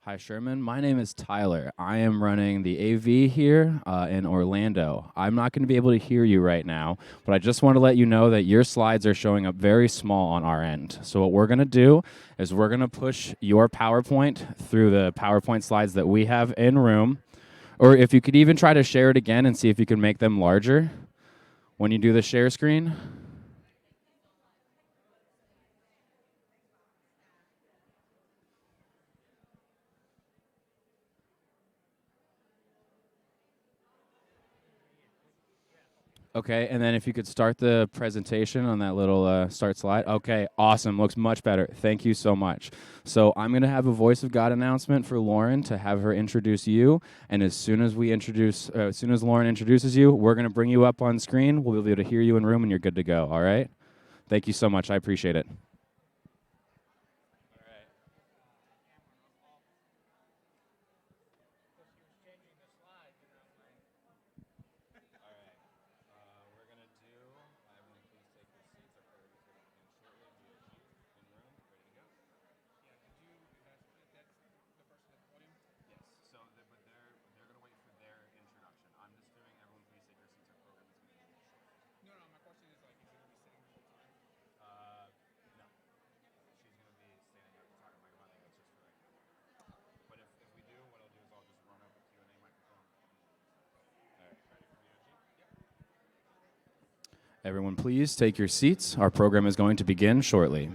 Hi, Sherman. My name is Tyler. I am running the AV here in Orlando. I'm not going to be able to hear you right now, but I just want to let you know that your slides are showing up very small on our end. So what we're going to do is we're going to push your PowerPoint through the PowerPoint slides that we have in room, or if you could even try to share it again and see if you can make them larger when you do the share screen. Okay, and then if you could start the presentation on that little start slide. Okay, awesome. Looks much better. Thank you so much. So I'm going to have a Voice of God announcement for Lauren to have her introduce you. And as soon as Lauren introduces you, we're going to bring you up on screen. We'll be able to hear you in room, and you're good to go. All right? Thank you so much. I appreciate it. Everyone, please take your seats. Our program is going to begin shortly.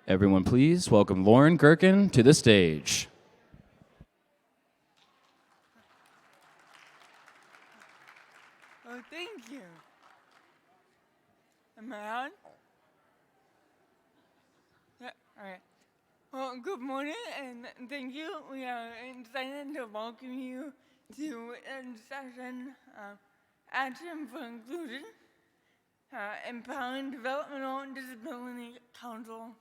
Everyone, please welcome Lauren Gerken to the stage. Oh, thank you. Am I on? Yeah, all right. Well, good morning, and thank you. We are excited to welcome you to a session, Action for Inclusion, Empowering Developmental Disability Councils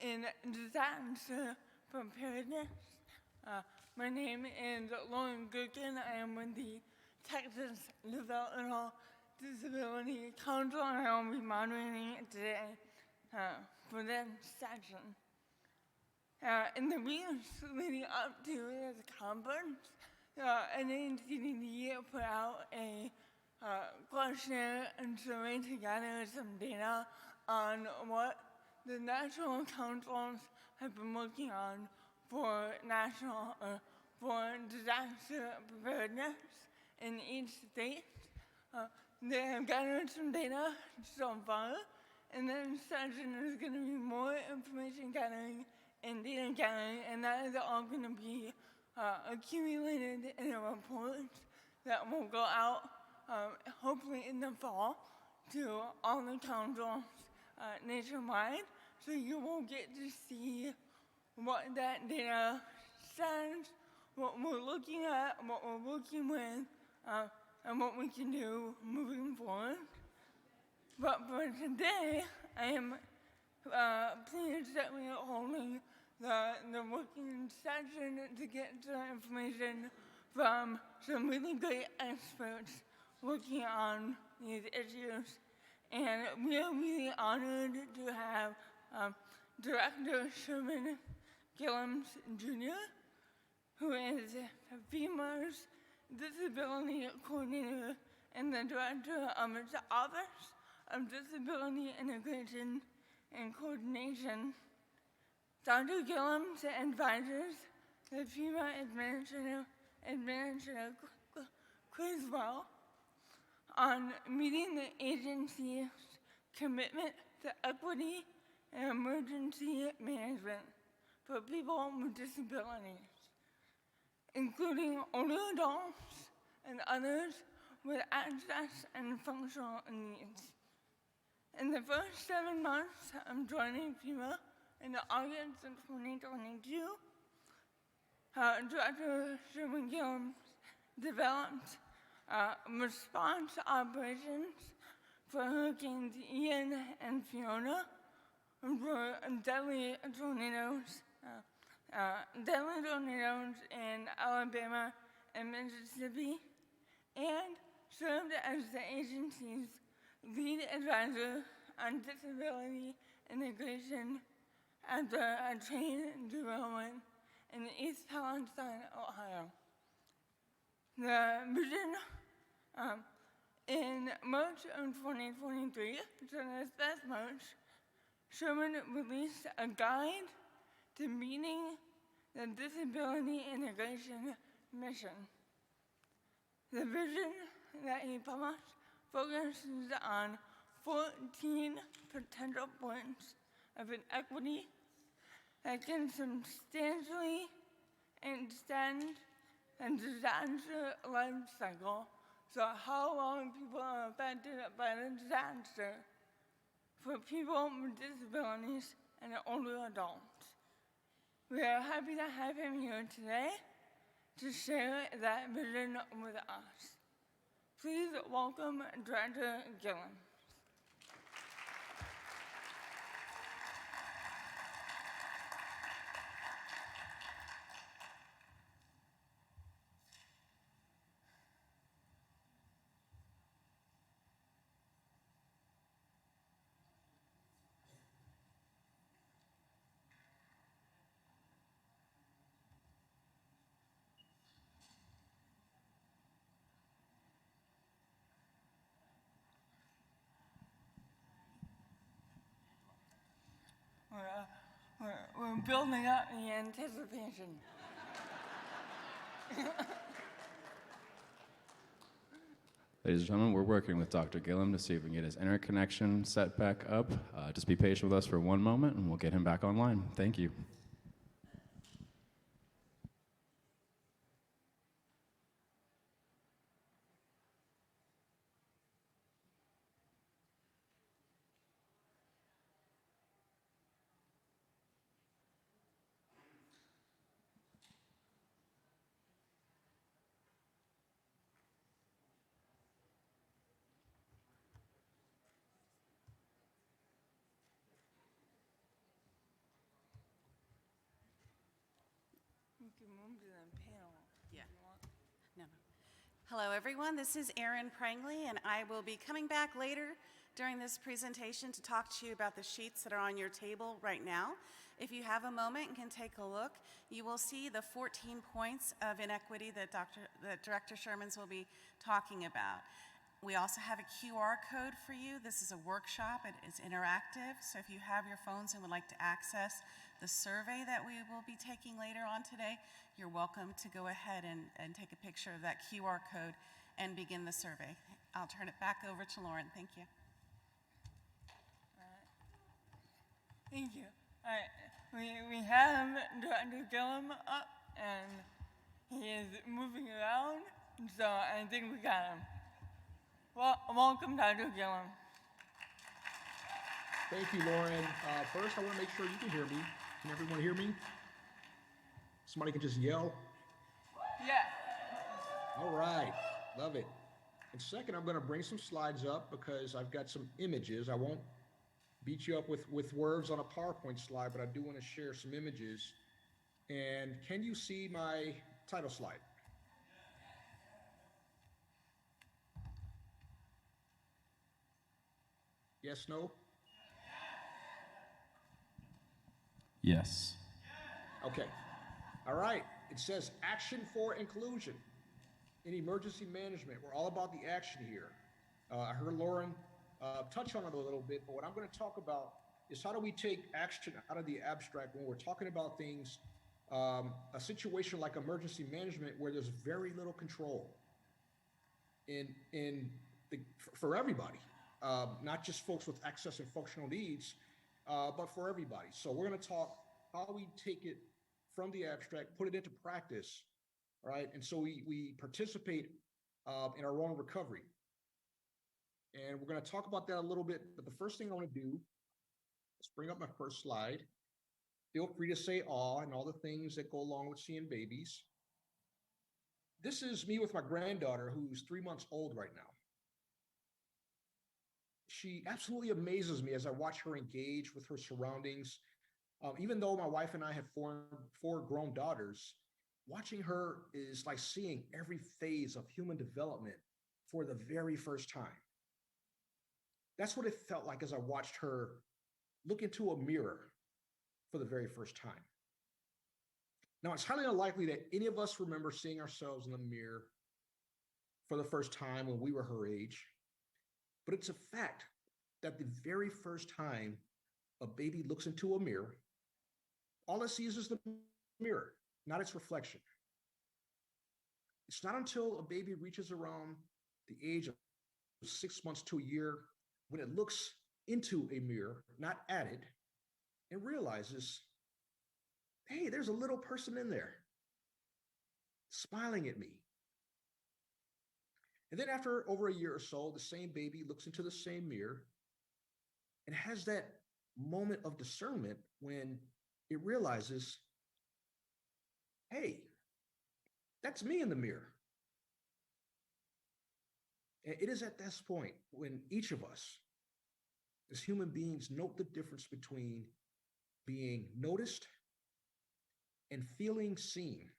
in Disaster Preparedness. My name is Lauren Gerken. I am with the Texas Developmental Disability Council, and I will be moderating today for this session. In the weeks leading up to this conference, NACDD put out a questionnaire and survey to gather some data on what the national councils have been working on for disaster preparedness in each state. They have gathered some data so far, and this session is going to be more information gathering and data gathering, and that is all going to be accumulated in a report that will go out hopefully in the fall to all the councils nationwide, so you will get to see what that data says, what we're looking at, what we're working with, and what we can do moving forward. But for today, I am pleased that we are holding the working session to get some information from some really great experts working on these issues. And we are really honored to have Director Sherman Gillums Jr., who is FEMA's Disability Coordinator and the Director of its Office of Disability Integration and Coordination. Dr. Gillums advises the FEMA Administrator Criswell on meeting the agency's commitment to equity and emergency management for people with disabilities, including older adults and others with access and functional needs. In the first 7 months of joining FEMA in August of 2022, Director Sherman Gillums developed response operations for Hurricanes Ian and Fiona, for deadly tornadoes in Alabama and Mississippi, and served as the agency's lead advisor on disability integration after a train derailment in East Palestine, Ohio. The vision in March of 2023, so this past March, Sherman released a guide to meeting the disability integration mission. The vision that he published focuses on 14 potential points of inequity that can substantially extend the disaster life cycle, so how long people are affected by the disaster, for people with disabilities and older adults. We are happy to have him here today to share that vision with us. Please welcome Director Gillums. We're building up the anticipation. Ladies and gentlemen, we're working with Dr. Gillum to see if we can get his interconnection set back up. Just be patient with us for one moment and we'll get him back online. Thank you. You can move to the panel. Yeah. No. Hello, everyone. This is Erin Prangley, and I will be coming back later during this presentation to talk to you about the sheets that are on your table right now. If you have a moment and can take a look, you will see the 14 points of inequity that Director Sherman's will be talking about. We also have a QR code for you. This is a workshop. It is interactive, so if you have your phones and would like to access the survey that we will be taking later on today, you're welcome to go ahead and take a picture of that QR code and begin the survey. I'll turn it back over to Lauren. Thank you. Thank you. All right, we have Dr. Gillum up, and he is moving around, so I think we got him. Well, welcome, Dr. Gillum. Thank you, Lauren. First, I want to make sure you can hear me. Can everyone hear me? Somebody can just yell. Yeah. All right, love it. And second, I'm going to bring some slides up because I've got some images. I won't beat you up with words on a PowerPoint slide, but I do want to share some images. And can you see my title slide? Yes, no? Yes. Okay. All right. It says action for inclusion in emergency management. We're all about the action here. I heard Lauren touch on it a little bit, but what I'm going to talk about is how do we take action out of the abstract when we're talking about things, a situation like emergency management where there's very little control for everybody, not just folks with access and functional needs, but for everybody. So we're going to talk how we take it from the abstract, put it into practice, right? And so we participate in our own recovery. And we're going to talk about that a little bit. But the first thing I want to do is bring up my first slide. Feel free to say aw and all the things that go along with seeing babies. This is me with my granddaughter, who's 3 months old right now. She absolutely amazes me as I watch her engage with her surroundings. Even though my wife and I have four grown daughters, watching her is like seeing every phase of human development for the very first time. That's what it felt like as I watched her look into a mirror for the very first time. Now, it's highly unlikely that any of us remember seeing ourselves in the mirror for the first time when we were her age, but it's a fact that the very first time a baby looks into a mirror, all it sees is the mirror, not its reflection. It's not until a baby reaches around the age of 6 months to a year when it looks into a mirror, not at it, and realizes, hey, there's a little person in there smiling at me. And then after over a year or so, the same baby looks into the same mirror and has that moment of discernment when it realizes, hey, that's me in the mirror. And it is at this point when each of us, as human beings, note the difference between being noticed and feeling seen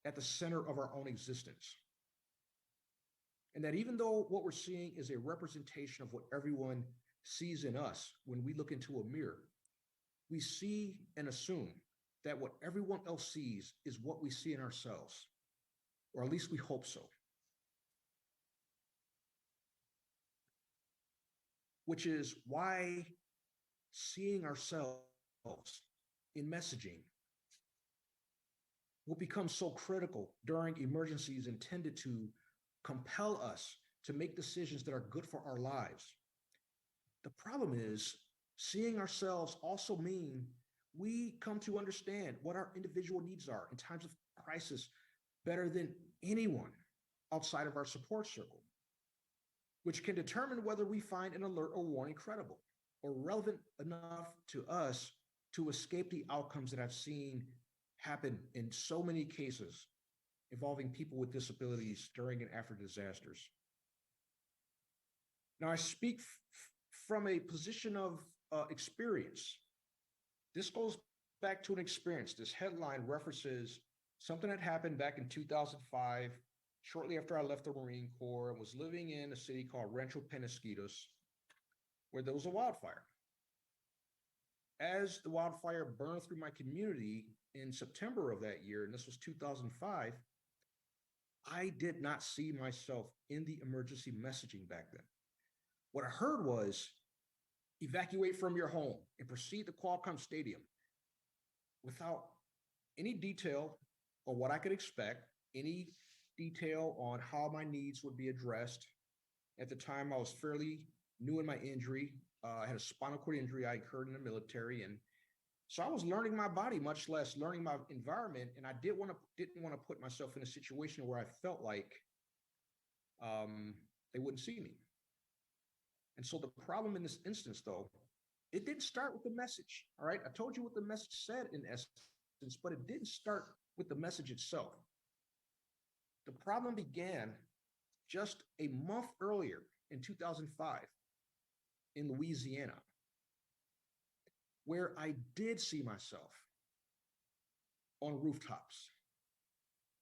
at the center of our own existence. And that even though what we're seeing is a representation of what everyone sees in us when we look into a mirror, we see and assume that what everyone else sees is what we see in ourselves, or at least we hope so. Which is why seeing ourselves in messaging will become so critical during emergencies intended to compel us to make decisions that are good for our lives. The problem is, seeing ourselves also mean we come to understand what our individual needs are in times of crisis better than anyone outside of our support circle, which can determine whether we find an alert or warning credible or relevant enough to us to escape the outcomes that I've seen happen in so many cases involving people with disabilities during and after disasters. Now, I speak from a position of experience. This goes back to an experience. This headline references something that happened back in 2005, shortly after I left the Marine Corps and was living in a city called Rancho Penasquitos, where there was a wildfire. As the wildfire burned through my community in September of that year, and this was 2005, I did not see myself in the emergency messaging back then. What I heard was, evacuate from your home and proceed to Qualcomm Stadium, without any detail on what I could expect, any detail on how my needs would be addressed. At the time, I was fairly new in my injury. I had a spinal cord injury I incurred in the military, and so I was learning my body, much less learning my environment. And I didn't want to put myself in a situation where I felt like they wouldn't see me. And so the problem in this instance, though, it didn't start with the message. All right. I told you what the message said in essence, but it didn't start with the message itself. The problem began just a month earlier in 2005 in Louisiana, where I did see myself on rooftops,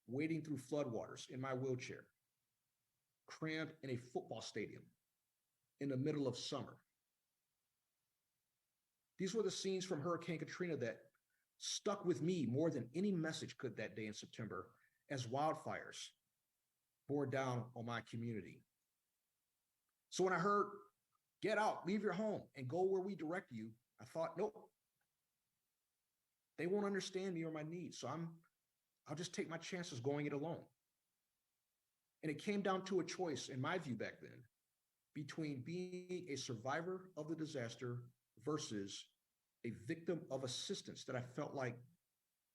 wading through floodwaters in my wheelchair, crammed in a football stadium in the middle of summer. These were the scenes from Hurricane Katrina that stuck with me more than any message could that day in September as wildfires bore down on my community. So when I heard, get out, leave your home, and go where we direct you, I thought, nope, they won't understand me or my needs. So I'll just take my chances going it alone. And it came down to a choice, in my view back then, between being a survivor of the disaster versus a victim of assistance that I felt like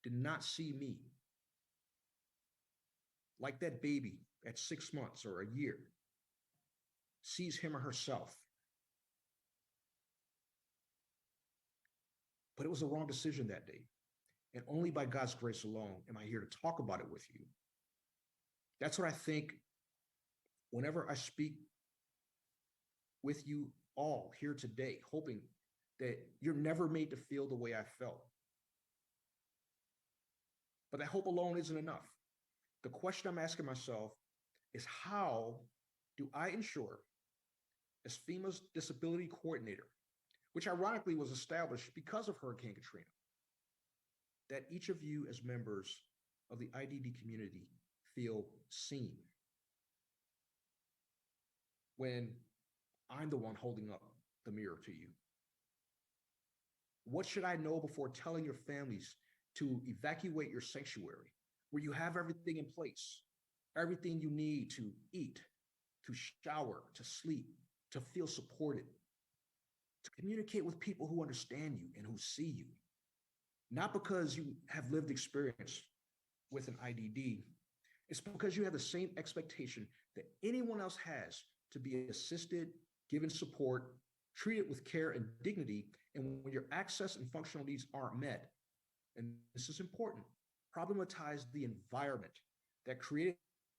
did not see me. Like that baby at 6 months or a year sees him or herself. But it was the wrong decision that day. And only by God's grace alone am I here to talk about it with you. That's what I think whenever I speak with you all here today, hoping that you're never made to feel the way I felt. But that hope alone isn't enough. The question I'm asking myself is, how do I ensure, as FEMA's disability coordinator, which ironically was established because of Hurricane Katrina, that each of you as members of the IDD community feel seen when I'm the one holding up the mirror to you? What should I know before telling your families to evacuate your sanctuary, where you have everything in place, everything you need to eat, to shower, to sleep, to feel supported, to communicate with people who understand you and who see you? Not because you have lived experience with an IDD, it's because you have the same expectation that anyone else has to be assisted, given support, treated with care and dignity, and when your access and functional needs aren't met, and this is important, problematize the environment that created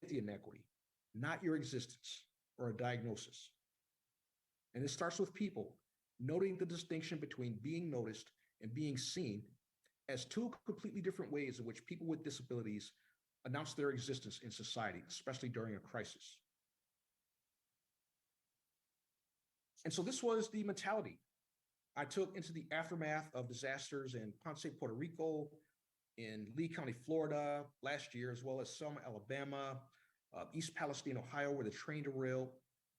the inequity, not your existence or a diagnosis. And it starts with people noting the distinction between being noticed and being seen as two completely different ways in which people with disabilities announce their existence in society, especially during a crisis. And so this was the mentality I took into the aftermath of disasters in Ponce, Puerto Rico, in Lee County, Florida last year, as well as Selma, Alabama, East Palestine, Ohio, where the train derailed,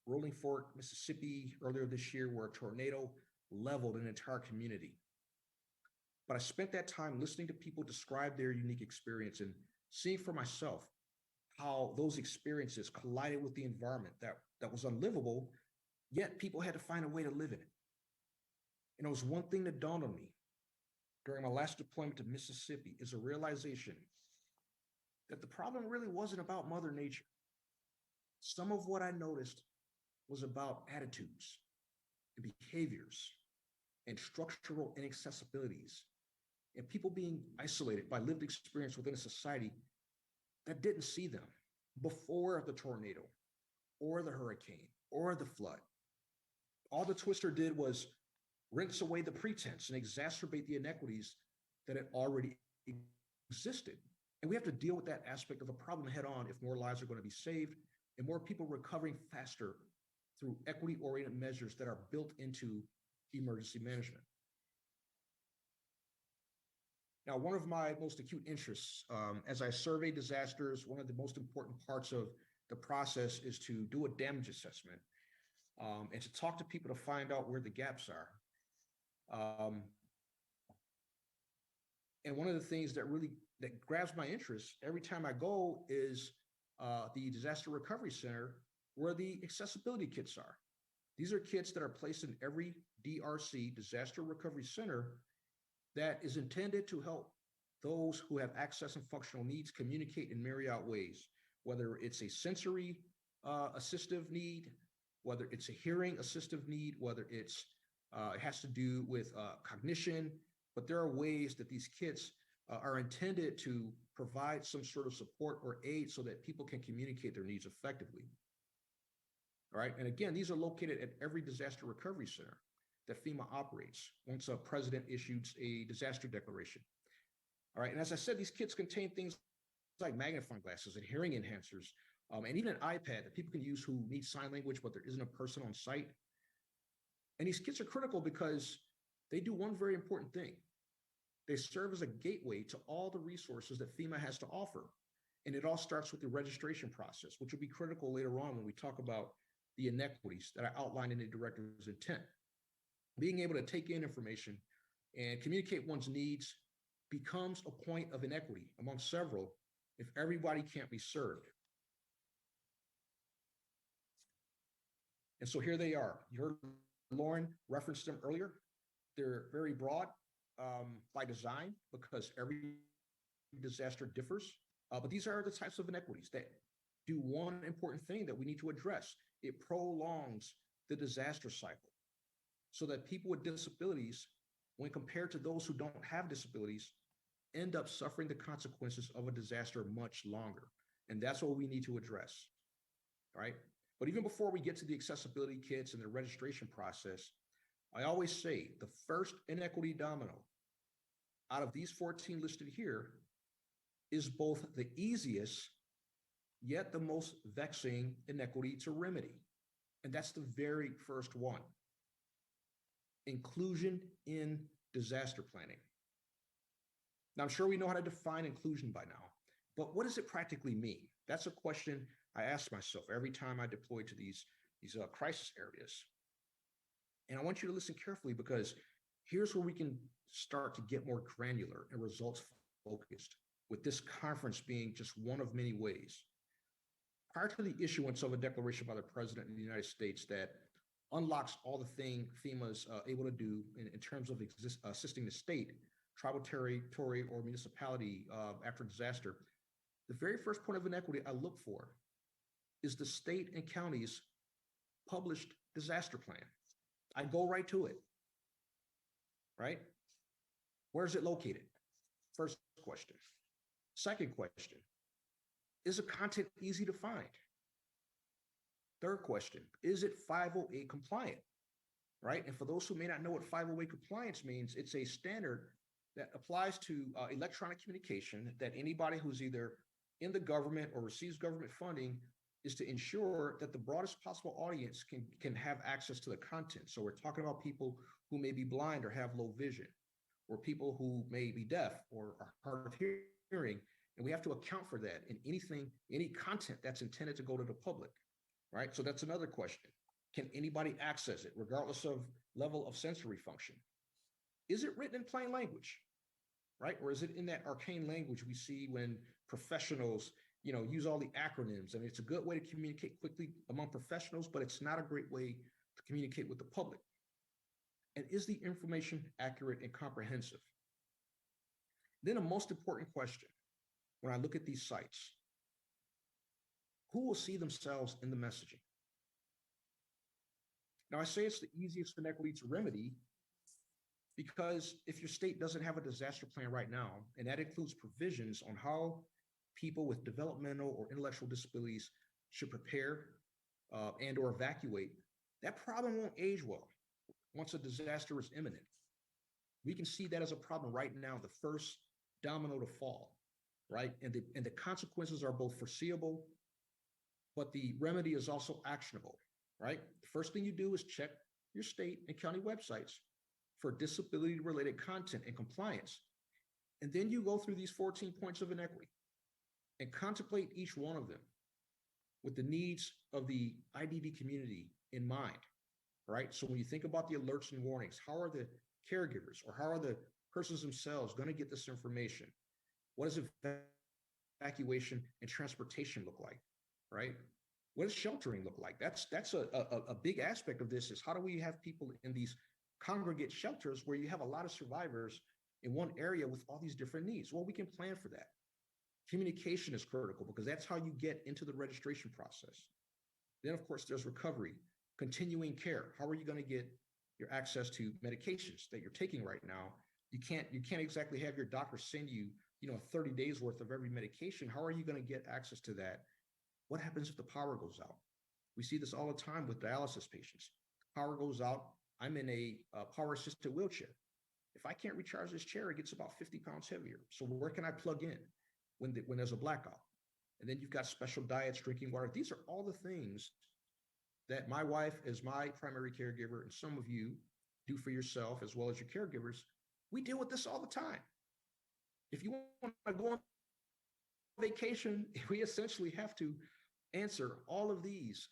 Rolling Fork, Mississippi, earlier this year, where a tornado leveled an entire community. But I spent that time listening to people describe their unique experience and seeing for myself how those experiences collided with the environment that was unlivable, yet people had to find a way to live in it. And it was one thing that dawned on me during my last deployment to Mississippi, is a realization that the problem really wasn't about Mother Nature. Some of what I noticed was about attitudes and behaviors and structural inaccessibilities, and people being isolated by lived experience within a society that didn't see them before the tornado or the hurricane or the flood. All the twister did was rinse away the pretense and exacerbate the inequities that had already existed. And we have to deal with that aspect of the problem head on if more lives are going to be saved and more people recovering faster through equity-oriented measures that are built into emergency management. Now, one of my most acute interests, as I survey disasters, one of the most important parts of the process is to do a damage assessment and to talk to people to find out where the gaps are. And one of the things that grabs my interest every time I go is the Disaster Recovery Center, where the accessibility kits are. These are kits that are placed in every DRC, Disaster Recovery Center, that is intended to help those who have access and functional needs communicate in myriad ways, whether it's a sensory assistive need, whether it's a hearing assistive need, whether it has to do with cognition, but there are ways that these kits are intended to provide some sort of support or aid so that people can communicate their needs effectively. All right, and again, these are located at every disaster recovery center that FEMA operates once a president issues a disaster declaration. All right, and as I said, these kits contain things like magnifying glasses and hearing enhancers, and even an iPad that people can use who need sign language, but there isn't a person on site. And these kits are critical because they do one very important thing. They serve as a gateway to all the resources that FEMA has to offer. And it all starts with the registration process, which will be critical later on when we talk about the inequities that I outlined in the director's intent. Being able to take in information and communicate one's needs becomes a point of inequity among several if everybody can't be served. And so here they are. You heard Lauren referenced them earlier. They're very broad by design because every disaster differs. But these are the types of inequities that do one important thing that we need to address. It prolongs the disaster cycle so that people with disabilities, when compared to those who don't have disabilities, end up suffering the consequences of a disaster much longer. And that's what we need to address, right? But even before we get to the accessibility kits and the registration process, I always say the first inequity domino out of these 14 listed here is both the easiest, yet the most vexing inequity to remedy. And that's the very first one. Inclusion in disaster planning. Now, I'm sure we know how to define inclusion by now, but what does it practically mean? That's a question I ask myself every time I deploy to these crisis areas. And I want you to listen carefully because here's where we can start to get more granular and results focused, with this conference being just one of many ways. Prior to the issuance of a declaration by the President of the United States that unlocks all the things FEMA's able to do in terms of assisting the state, tribal territory, or municipality after disaster, the very first point of inequity I look for is the state and county's published disaster plan. I go right to it, right? Where's it located? First question. Second question, is the content easy to find? Third question, is it 508 compliant, right? And for those who may not know what 508 compliance means, it's a standard that applies to electronic communication that anybody who's either in the government or receives government funding is to ensure that the broadest possible audience can have access to the content. So we're talking about people who may be blind or have low vision, or people who may be deaf or are hard of hearing. And we have to account for that in any content that's intended to go to the public, right? So that's another question. Can anybody access it regardless of level of sensory function? Is it written in plain language, right? Or is it in that arcane language we see when professionals, use all the acronyms? And it's a good way to communicate quickly among professionals, but it's not a great way to communicate with the public. And is the information accurate and comprehensive? Then a most important question, when I look at these sites, who will see themselves in the messaging? Now, I say it's the easiest inequity to remedy because if your state doesn't have a disaster plan right now, and that includes provisions on how people with developmental or intellectual disabilities should prepare and or evacuate, that problem won't age well once a disaster is imminent. We can see that as a problem right now, the first domino to fall, right? And the consequences are both foreseeable, but the remedy is also actionable, right? The first thing you do is check your state and county websites for disability-related content and compliance. And then you go through these 14 points of inequity and contemplate each one of them with the needs of the IDD community in mind, right? So when you think about the alerts and warnings, how are the caregivers or how are the persons themselves going to get this information? What does evacuation and transportation look like, right? What does sheltering look like? That's a big aspect of this, is how do we have people in these congregate shelters where you have a lot of survivors in one area with all these different needs? Well, we can plan for that. Communication is critical because that's how you get into the registration process. Then, of course, there's recovery. Continuing care. How are you going to get your access to medications that you're taking right now? You can't exactly have your doctor send you, 30 days worth of every medication. How are you going to get access to that? What happens if the power goes out? We see this all the time with dialysis patients. Power goes out. I'm in a power assisted wheelchair. If I can't recharge this chair, it gets about 50 pounds heavier. So where can I plug in when there's a blackout? And then you've got special diets, drinking water. These are all the things that my wife, as my primary caregiver, and some of you do for yourself as well as your caregivers. We deal with this all the time. If you want to go on vacation, we essentially have to answer all of these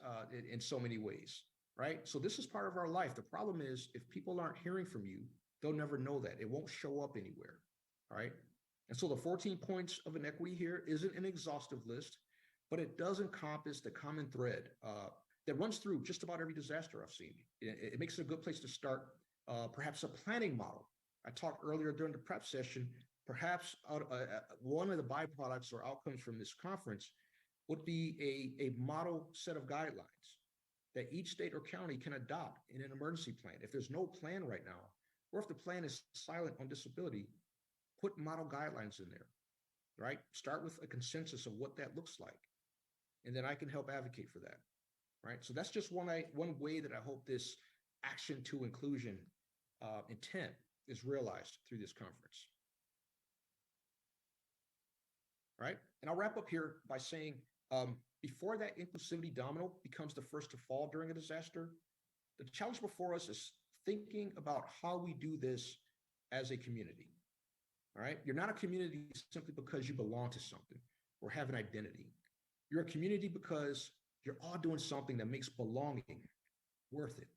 in so many ways, right? So this is part of our life. The problem is if people aren't hearing from you, they'll never know that. It won't show up anywhere, right? And so the 14 points of inequity here isn't an exhaustive list, but it does encompass the common thread that runs through just about every disaster I've seen. It makes it a good place to start, perhaps a planning model. I talked earlier during the prep session, perhaps one of the byproducts or outcomes from this conference would be a model set of guidelines that each state or county can adopt in an emergency plan. If there's no plan right now, or if the plan is silent on disability, put model guidelines in there, right? Start with a consensus of what that looks like. And then I can help advocate for that, right? So that's just one way that I hope this action to inclusion intent is realized through this conference. Right? And I'll wrap up here by saying, before that inclusivity domino becomes the first to fall during a disaster, the challenge before us is thinking about how we do this as a community. All right? You're not a community simply because you belong to something or have an identity. You're a community because you're all doing something that makes belonging worth it.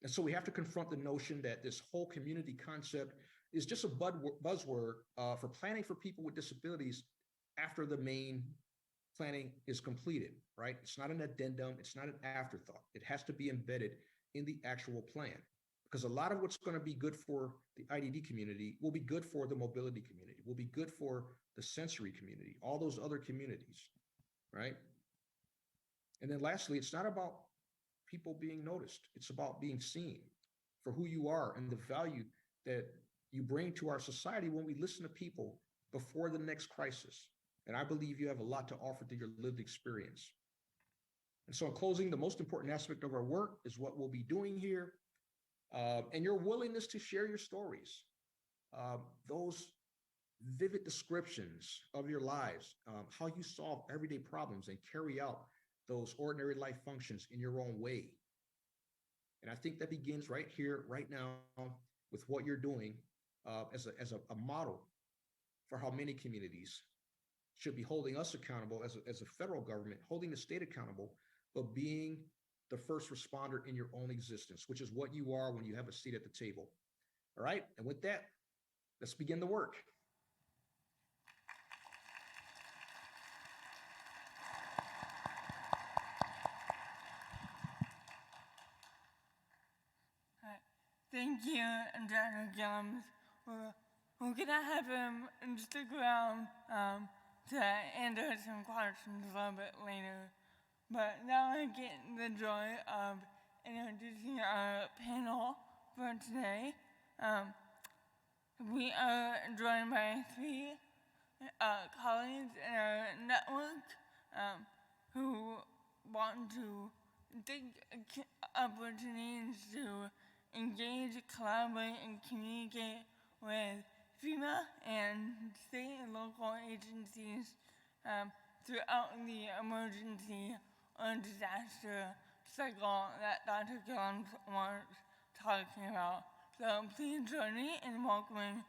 And so we have to confront the notion that this whole community concept is just a buzzword for planning for people with disabilities after the main planning is completed, right? It's not an addendum. It's not an afterthought. It has to be embedded in the actual plan, because a lot of what's going to be good for the IDD community will be good for the mobility community, will be good for the sensory community, all those other communities, right? And then lastly, it's not about people being noticed. It's about being seen for who you are and the value that you bring to our society when we listen to people before the next crisis. And I believe you have a lot to offer through your lived experience. And so in closing, the most important aspect of our work is what we'll be doing here, and your willingness to share your stories, those vivid descriptions of your lives, how you solve everyday problems and carry out those ordinary life functions in your own way. And I think that begins right here, right now, with what you're doing as a model for how many communities should be holding us accountable as a federal government, holding the state accountable, but being the first responder in your own existence, which is what you are when you have a seat at the table. All right. And with that, let's begin the work. Thank you, Dr. Gillums. We're gonna have him stick around to answer some questions a little bit later. But now I get the joy of introducing our panel for today. We are joined by three colleagues in our network who want to take opportunities to engage, collaborate, and communicate with FEMA and state and local agencies throughout the emergency or disaster cycle that Dr. Gillums was talking about. So please join me in welcoming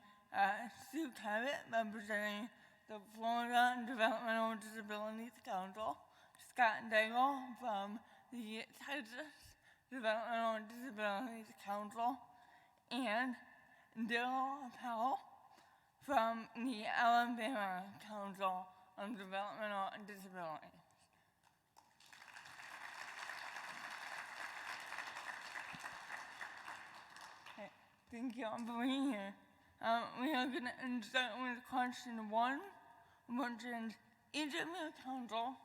Sue Kabot, representing the Florida Developmental Disabilities Council, Scott Daigle from the Texas Developmental Disabilities Council, and Darryle Powell from the Alabama Council on Developmental Disabilities. Okay, thank you all for being here. We are going to start with question 1, which is each of your councils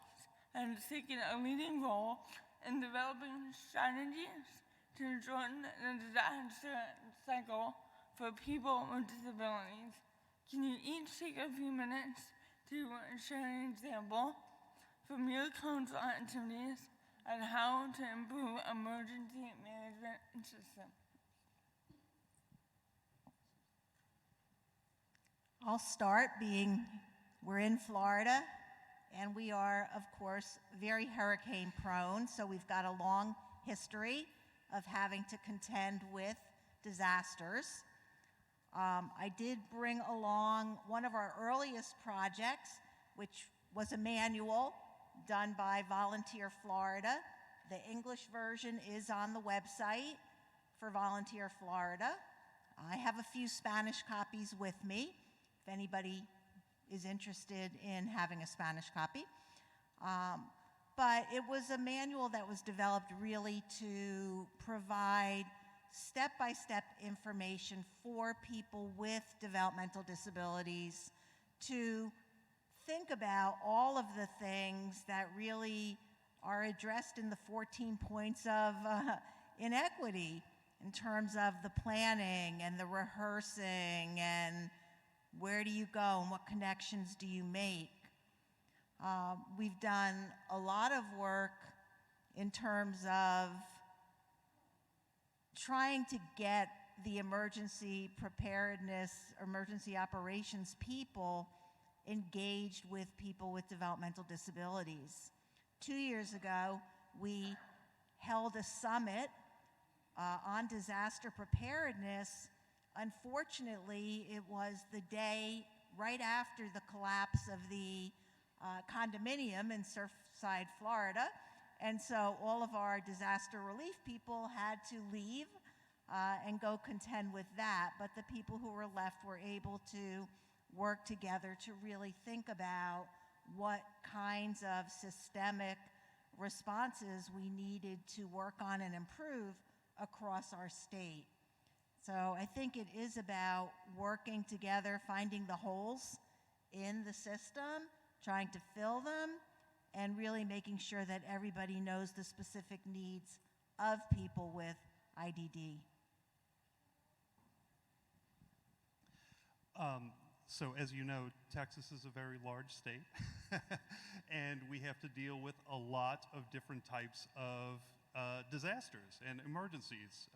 has taken a leading role in developing strategies to shorten the disaster cycle for people with disabilities. Can you each take a few minutes to share an example from your council activities on how to improve emergency management system? I'll start we're in Florida, and we are, of course, very hurricane prone, so we've got a long history of having to contend with disasters. I did bring along one of our earliest projects, which was a manual done by Volunteer Florida. The English version is on the website for Volunteer Florida. I have a few Spanish copies with me, if anybody is interested in having a Spanish copy. But it was a manual that was developed really to provide step-by-step information for people with developmental disabilities to think about all of the things that really are addressed in the 14 points of inequity in terms of the planning and the rehearsing and where do you go and what connections do you make. We've done a lot of work in terms of trying to get the emergency preparedness, emergency operations people engaged with people with developmental disabilities. 2 years ago, we held a summit on disaster preparedness. Unfortunately, it was the day right after the collapse of the condominium in Surfside, Florida. And so all of our disaster relief people had to leave and go contend with that. But the people who were left were able to work together to really think about what kinds of systemic responses we needed to work on and improve across our state. So I think it is about working together, finding the holes in the system, trying to fill them, and really making sure that everybody knows the specific needs of people with IDD. So as you know, Texas is a very large state, and we have to deal with a lot of different types of disasters and emergencies.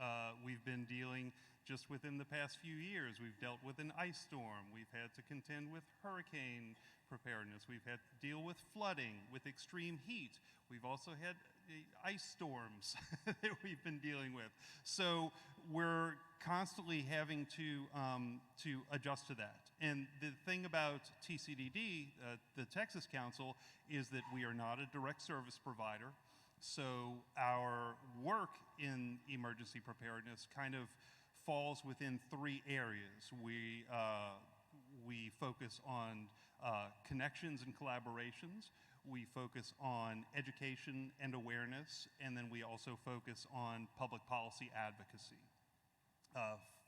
We've been dealing just within the past few years. We've dealt with an ice storm. We've had to contend with hurricane preparedness. We've had to deal with flooding, with extreme heat. We've also had ice storms that we've been dealing with. So we're constantly having to adjust to that. And the thing about TCDD, the Texas Council, is that we are not a direct service provider. So our work in emergency preparedness kind of falls within three areas. We focus on connections and collaborations. We focus on education and awareness, and then we also focus on public policy advocacy.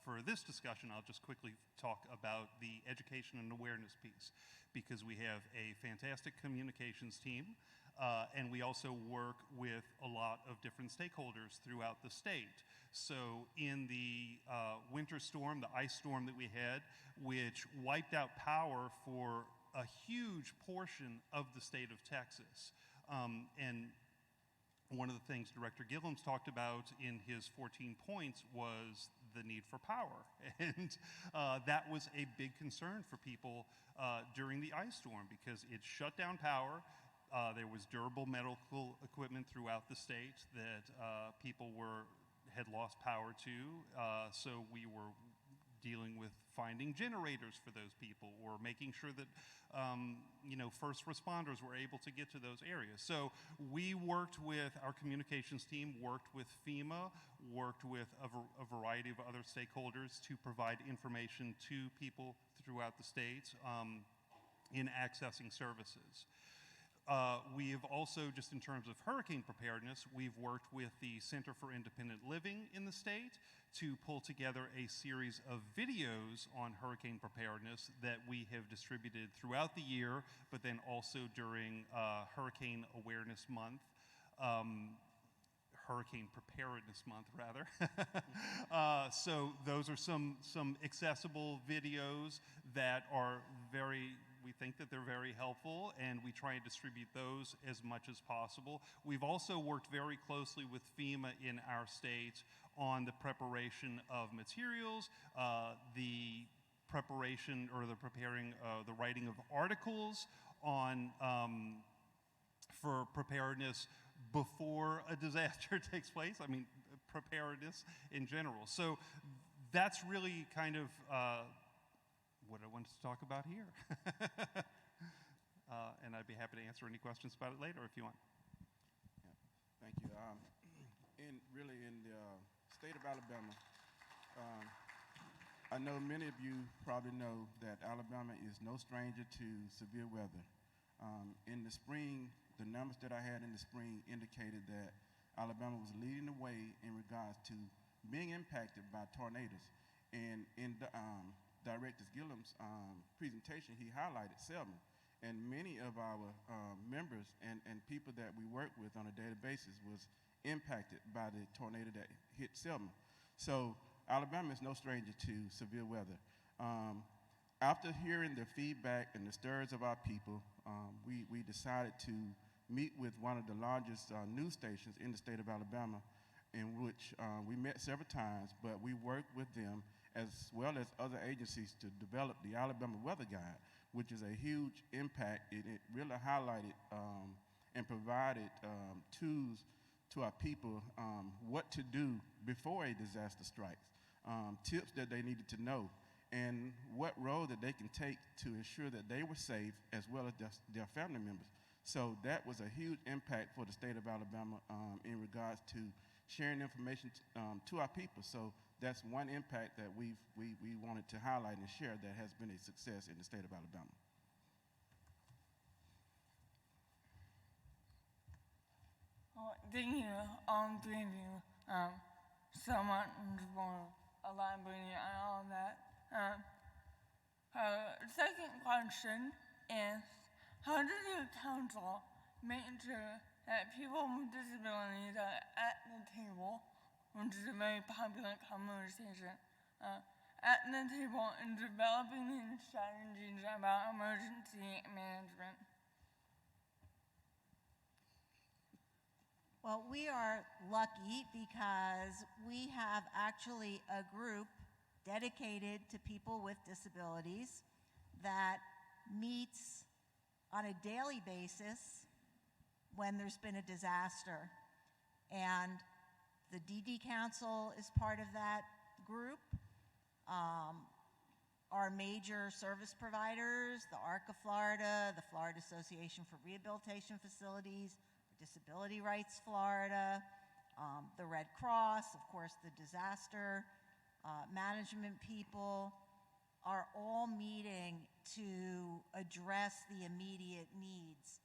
For this discussion, I'll just quickly talk about the education and awareness piece, because we have a fantastic communications team, and we also work with a lot of different stakeholders throughout the state. So in the winter storm, the ice storm that we had, which wiped out power for a huge portion of the state of Texas. And one of the things Director Gillums talked about in his 14 points was the need for power. And that was a big concern for people during the ice storm, because it shut down power. There was durable medical equipment throughout the state that people had lost power to. So we were dealing with finding generators for those people, or making sure that first responders were able to get to those areas. So we worked with our communications team, worked with FEMA, worked with a variety of other stakeholders to provide information to people throughout the state in accessing services. We have also, just in terms of hurricane preparedness, we've worked with the Center for Independent Living in the state to pull together a series of videos on hurricane preparedness that we have distributed throughout the year, but then also during Hurricane Awareness Month. Hurricane Preparedness Month, rather. So those are some accessible videos that are we think that they're very helpful, and we try and distribute those as much as possible. We've also worked very closely with FEMA in our state on the preparation of materials, the preparation or the preparing, the writing of articles on for preparedness before a disaster takes place. I mean, preparedness in general. So that's really kind of what I wanted to talk about here. And I'd be happy to answer any questions about it later if you want. Yeah, thank you. In the state of Alabama, I know many of you probably know that Alabama is no stranger to severe weather. In the spring, the numbers that I had in the spring indicated that Alabama was leading the way in regards to being impacted by tornadoes. And in Director Gillums' presentation, he highlighted Selma. And many of our members and people that we work with on a daily basis was impacted by the tornado that hit Selma. So Alabama is no stranger to severe weather. After hearing the feedback and the stirs of our people, we decided to meet with one of the largest news stations in the state of Alabama, in which we met several times, but we worked with them as well as other agencies to develop the Alabama Weather Guide, which is a huge impact. It really highlighted and provided tools to our people what to do before a disaster strikes, tips that they needed to know, and what role that they can take to ensure that they were safe as well as their family members. So that was a huge impact for the state of Alabama in regards to sharing information to our people. So that's one impact that we wanted to highlight and share that has been a success in the state of Alabama. Thank you, thank you so much for elaborating on all that. Second question is, how does your council make sure that people with disabilities are at the table, which is a very popular conversation, at the table in developing these strategies about emergency management? Well, we are lucky because we have actually a group dedicated to people with disabilities that meets on a daily basis when there's been a disaster. And the DD Council is part of that group. Our major service providers, the ARC of Florida, the Florida Association for Rehabilitation Facilities, Disability Rights Florida, the Red Cross, of course, the disaster management people, are all meeting to address the immediate needs.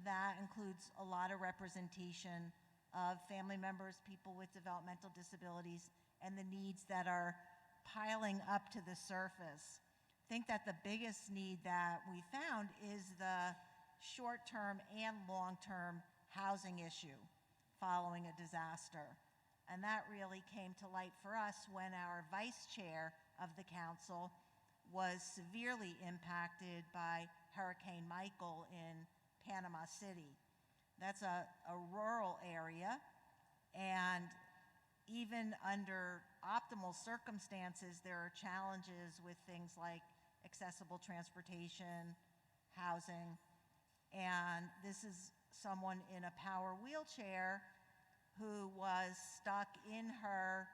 That includes a lot of representation of family members, people with developmental disabilities, and the needs that are piling up to the surface. I think that the biggest need that we found is the short-term and long-term housing issue following a disaster. And that really came to light for us when our vice chair of the council was severely impacted by Hurricane Michael in Panama City. That's a rural area, and even under optimal circumstances, there are challenges with things like accessible transportation, housing, and this is someone in a power wheelchair who was stuck in her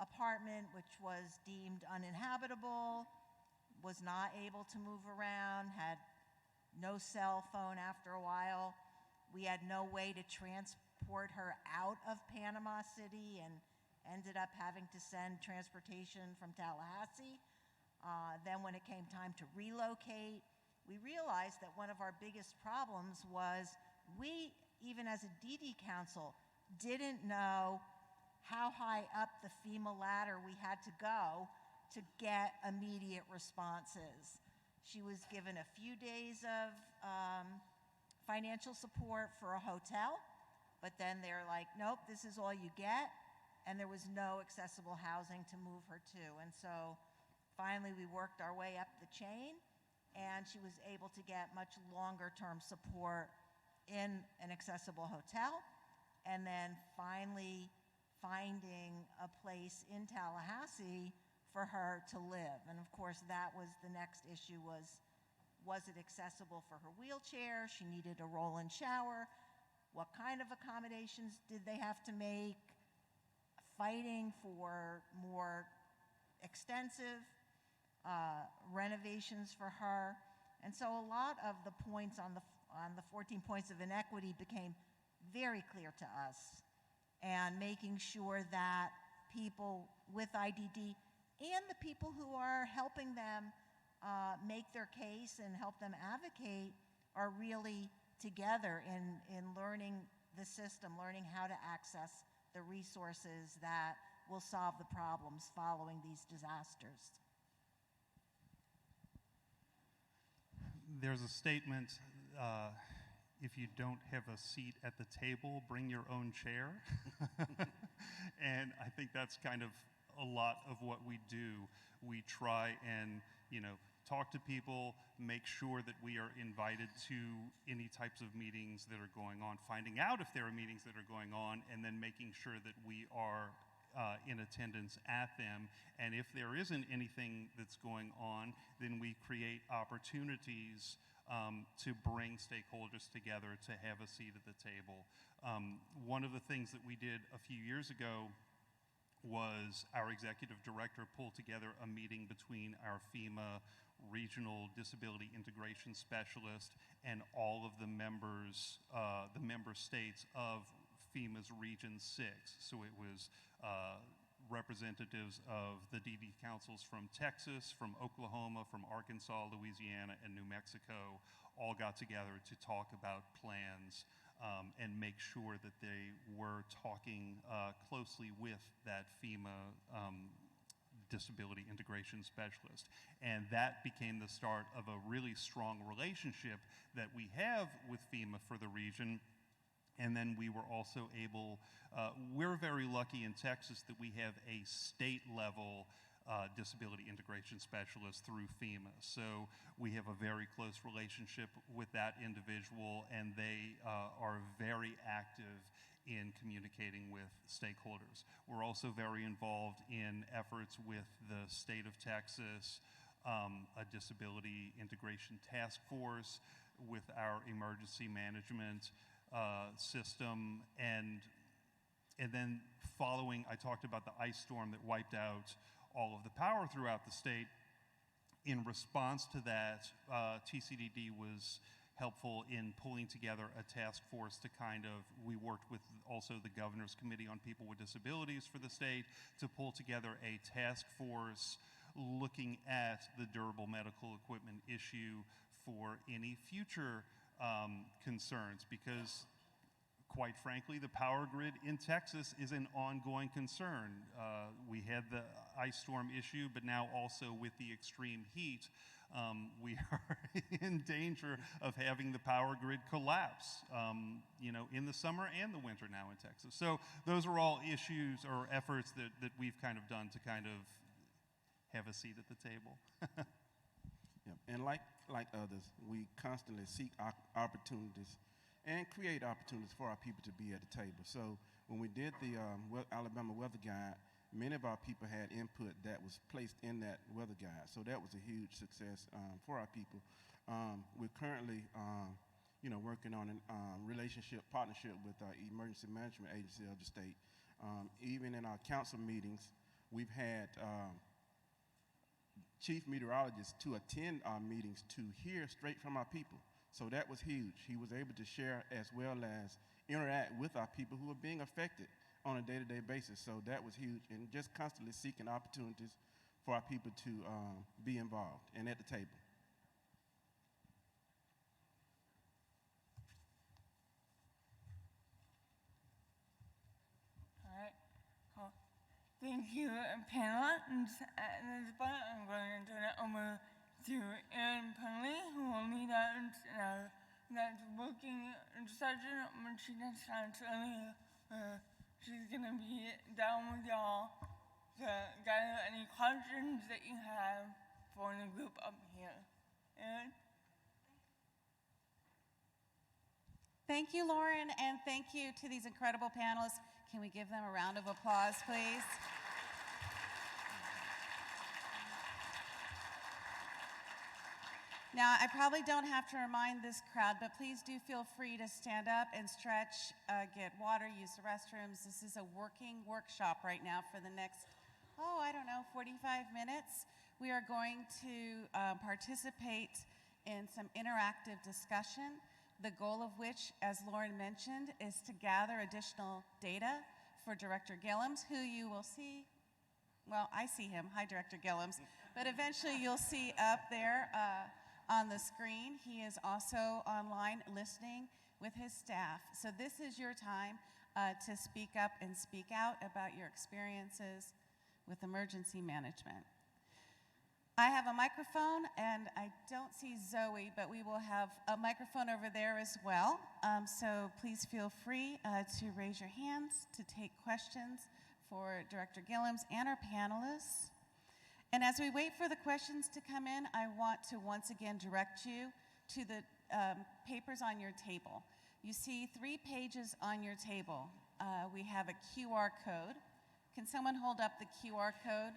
apartment, which was deemed uninhabitable, was not able to move around, had no cell phone after a while. We had no way to transport her out of Panama City and ended up having to send transportation from Tallahassee. Then when it came time to relocate, we realized that one of our biggest problems was we, even as a DD council, didn't know how high up the FEMA ladder we had to go to get immediate responses. She was given a few days of financial support for a hotel, but then they're like, nope, this is all you get, and there was no accessible housing to move her to. And so finally we worked our way up the chain, and she was able to get much longer term support in an accessible hotel, and then finally finding a place in Tallahassee for her to live. And of course, that was the next issue, was it accessible for her wheelchair? She needed a roll-in shower. What kind of accommodations did they have to make? Fighting for more extensive renovations for her. And so a lot of the points on the 14 points of inequity became very clear to us, and making sure that people with IDD and the people who are helping them make their case and help them advocate are really together in learning the system, learning how to access the resources that will solve the problems following these disasters. There's a statement, if you don't have a seat at the table, bring your own chair. And I think that's kind of a lot of what we do. We try and, talk to people, make sure that we are invited to any types of meetings that are going on, finding out if there are meetings that are going on, and then making sure that we are in attendance at them. And if there isn't anything that's going on, then we create opportunities to bring stakeholders together to have a seat at the table. One of the things that we did a few years ago was our executive director pulled together a meeting between our FEMA regional disability integration specialist and all of the members, the member states of FEMA's Region 6. So it was representatives of the DD councils from Texas, from Oklahoma, from Arkansas, Louisiana, and New Mexico all got together to talk about plans and make sure that they were talking closely with that FEMA disability integration specialist. And that became the start of a really strong relationship that we have with FEMA for the region. And then we were also able, we're very lucky in Texas that we have a state level disability integration specialist through FEMA. So we have a very close relationship with that individual, and they are very active in communicating with stakeholders. We're also very involved in efforts with the state of Texas, a disability integration task force, with our emergency management system, and then following, I talked about the ice storm that wiped out all of the power throughout the state. In response to that, TCDD was helpful in pulling together a task force to we worked with also the Governor's Committee on People with Disabilities for the state to pull together a task force looking at the durable medical equipment issue for any future concerns, because quite frankly, the power grid in Texas is an ongoing concern. We had the ice storm issue, but now also with the extreme heat, we are in danger of having the power grid collapse, in the summer and the winter now in Texas. So those are all issues or efforts that we've kind of done to kind of have a seat at the table. Yep. And like others, we constantly seek opportunities and create opportunities for our people to be at the table. So when we did the Alabama Weather Guide, many of our people had input that was placed in that weather guide. So that was a huge success for our people. We're currently working on a partnership with our emergency management agency of the state. Even in our council meetings, we've had chief meteorologists to attend our meetings to hear straight from our people. So that was huge. He was able to share as well as interact with our people who are being affected on a day-to-day basis. So that was huge, and just constantly seeking opportunities for our people to be involved and at the table. All right. Cool. Thank you, panel. And at this point, I'm going to turn it over to Aaron Prengley, who will lead us in our that's working in Sergeant Martina Sands earlier. She's gonna be down with y'all to gather any questions that you have for the group up here. Erin? Thank you, Lauren, and thank you to these incredible panelists. Can we give them a round of applause, please? Now, I probably don't have to remind this crowd, but please do feel free to stand up and stretch, get water, use the restrooms. This is a working workshop right now for the next, 45 minutes. We are going to participate in some interactive discussion, the goal of which, as Lauren mentioned, is to gather additional data for Director Gillums, who you will see. Well, I see him. Hi, Director Gillums. But eventually you'll see up there on the screen. He is also online listening with his staff. So this is your time to speak up and speak out about your experiences with emergency management. I have a microphone, and I don't see Zoe, but we will have a microphone over there as well. So please feel free to raise your hands to take questions for Director Gillums and our panelists. And as we wait for the questions to come in, I want to once again direct you to the papers on your table. You see 3 pages on your table. We have a QR code. Can someone hold up the QR code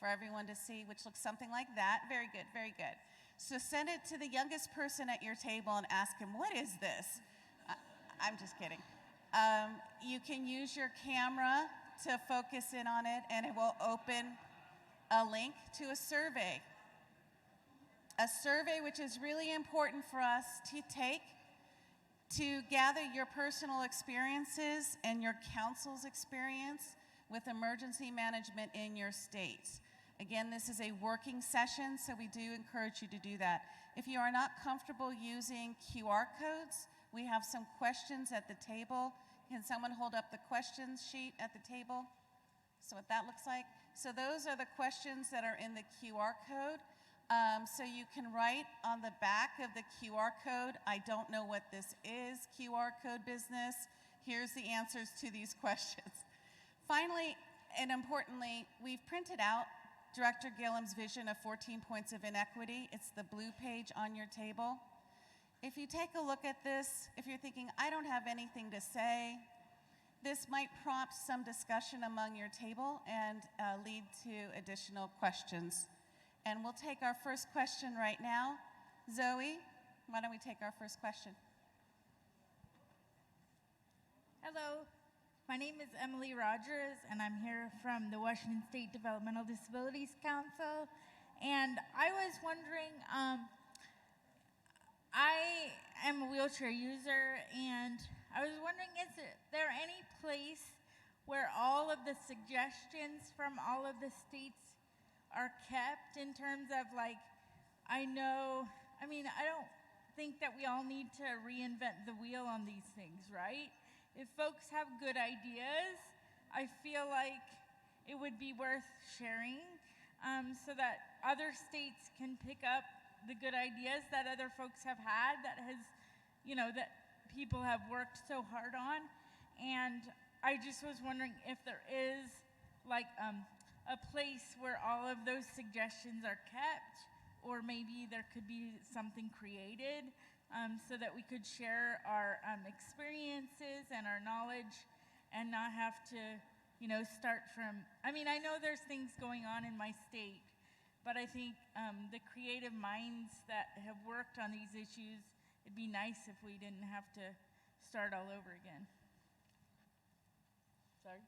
for everyone to see, which looks something like that? Very good, very good. So send it to the youngest person at your table and ask him, what is this? I'm just kidding. You can use your camera to focus in on it, and it will open a link to a survey. A survey which is really important for us to take to gather your personal experiences and your council's experience with emergency management in your state. Again, this is a working session, so we do encourage you to do that. If you are not comfortable using QR codes, we have some questions at the table. Can someone hold up the questions sheet at the table? So what that looks like. So those are the questions that are in the QR code. So you can write on the back of the QR code, I don't know what this is, QR code business. Here's the answers to these questions. Finally, and importantly, we've printed out Director Gillums' vision of 14 points of inequity. It's the blue page on your table. If you take a look at this, if you're thinking, I don't have anything to say, this might prompt some discussion among your table and lead to additional questions. And we'll take our first question right now. Zoe, why don't we take our first question? Hello, my name is Emily Rogers, and I'm here from the Washington State Developmental Disabilities Council. And I was wondering, I am a wheelchair user, and I was wondering, is there any place where all of the suggestions from all of the states are kept in terms of, like, I don't think that we all need to reinvent the wheel on these things, right? If folks have good ideas, I feel like it would be worth sharing so that other states can pick up the good ideas that other folks have had that people have worked so hard on. And I just was wondering if there is like a place where all of those suggestions are kept, or maybe there could be something created so that we could share our experiences and our knowledge and not have to, start from, I know there's things going on in my state, but I think the creative minds that have worked on these issues, it'd be nice if we didn't have to start all over again. Sorry?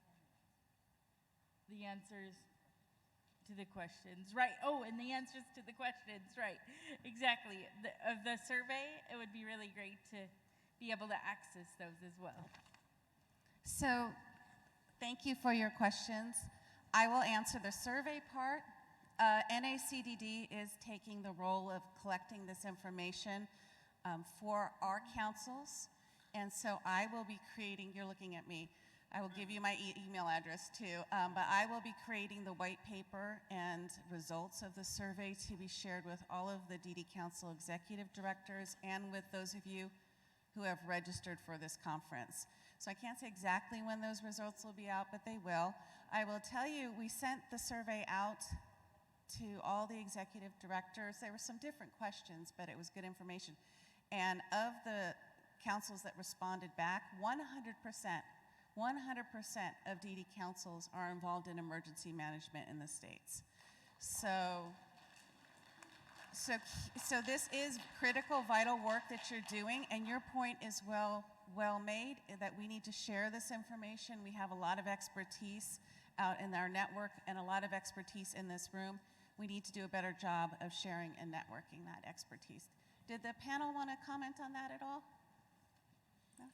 The answers to the questions, right? Oh, and the answers to the questions, right? Exactly. Of the survey, it would be really great to be able to access those as well. So, thank you for your questions. I will answer the survey part. NACDD is taking the role of collecting this information for our councils, and so I will be creating, you're looking at me, I will give you my email address too, but I will be creating the white paper and results of the survey to be shared with all of the DD Council executive directors and with those of you who have registered for this conference. So I can't say exactly when those results will be out, but they will. I will tell you, we sent the survey out to all the executive directors. There were some different questions, but it was good information. And of the councils that responded back, 100% of DD councils are involved in emergency management in the states. So this is critical, vital work that you're doing, and your point is well made, that we need to share this information. We have a lot of expertise out in our network and a lot of expertise in this room. We need to do a better job of sharing and networking that expertise. Did the panel want to comment on that at all? No?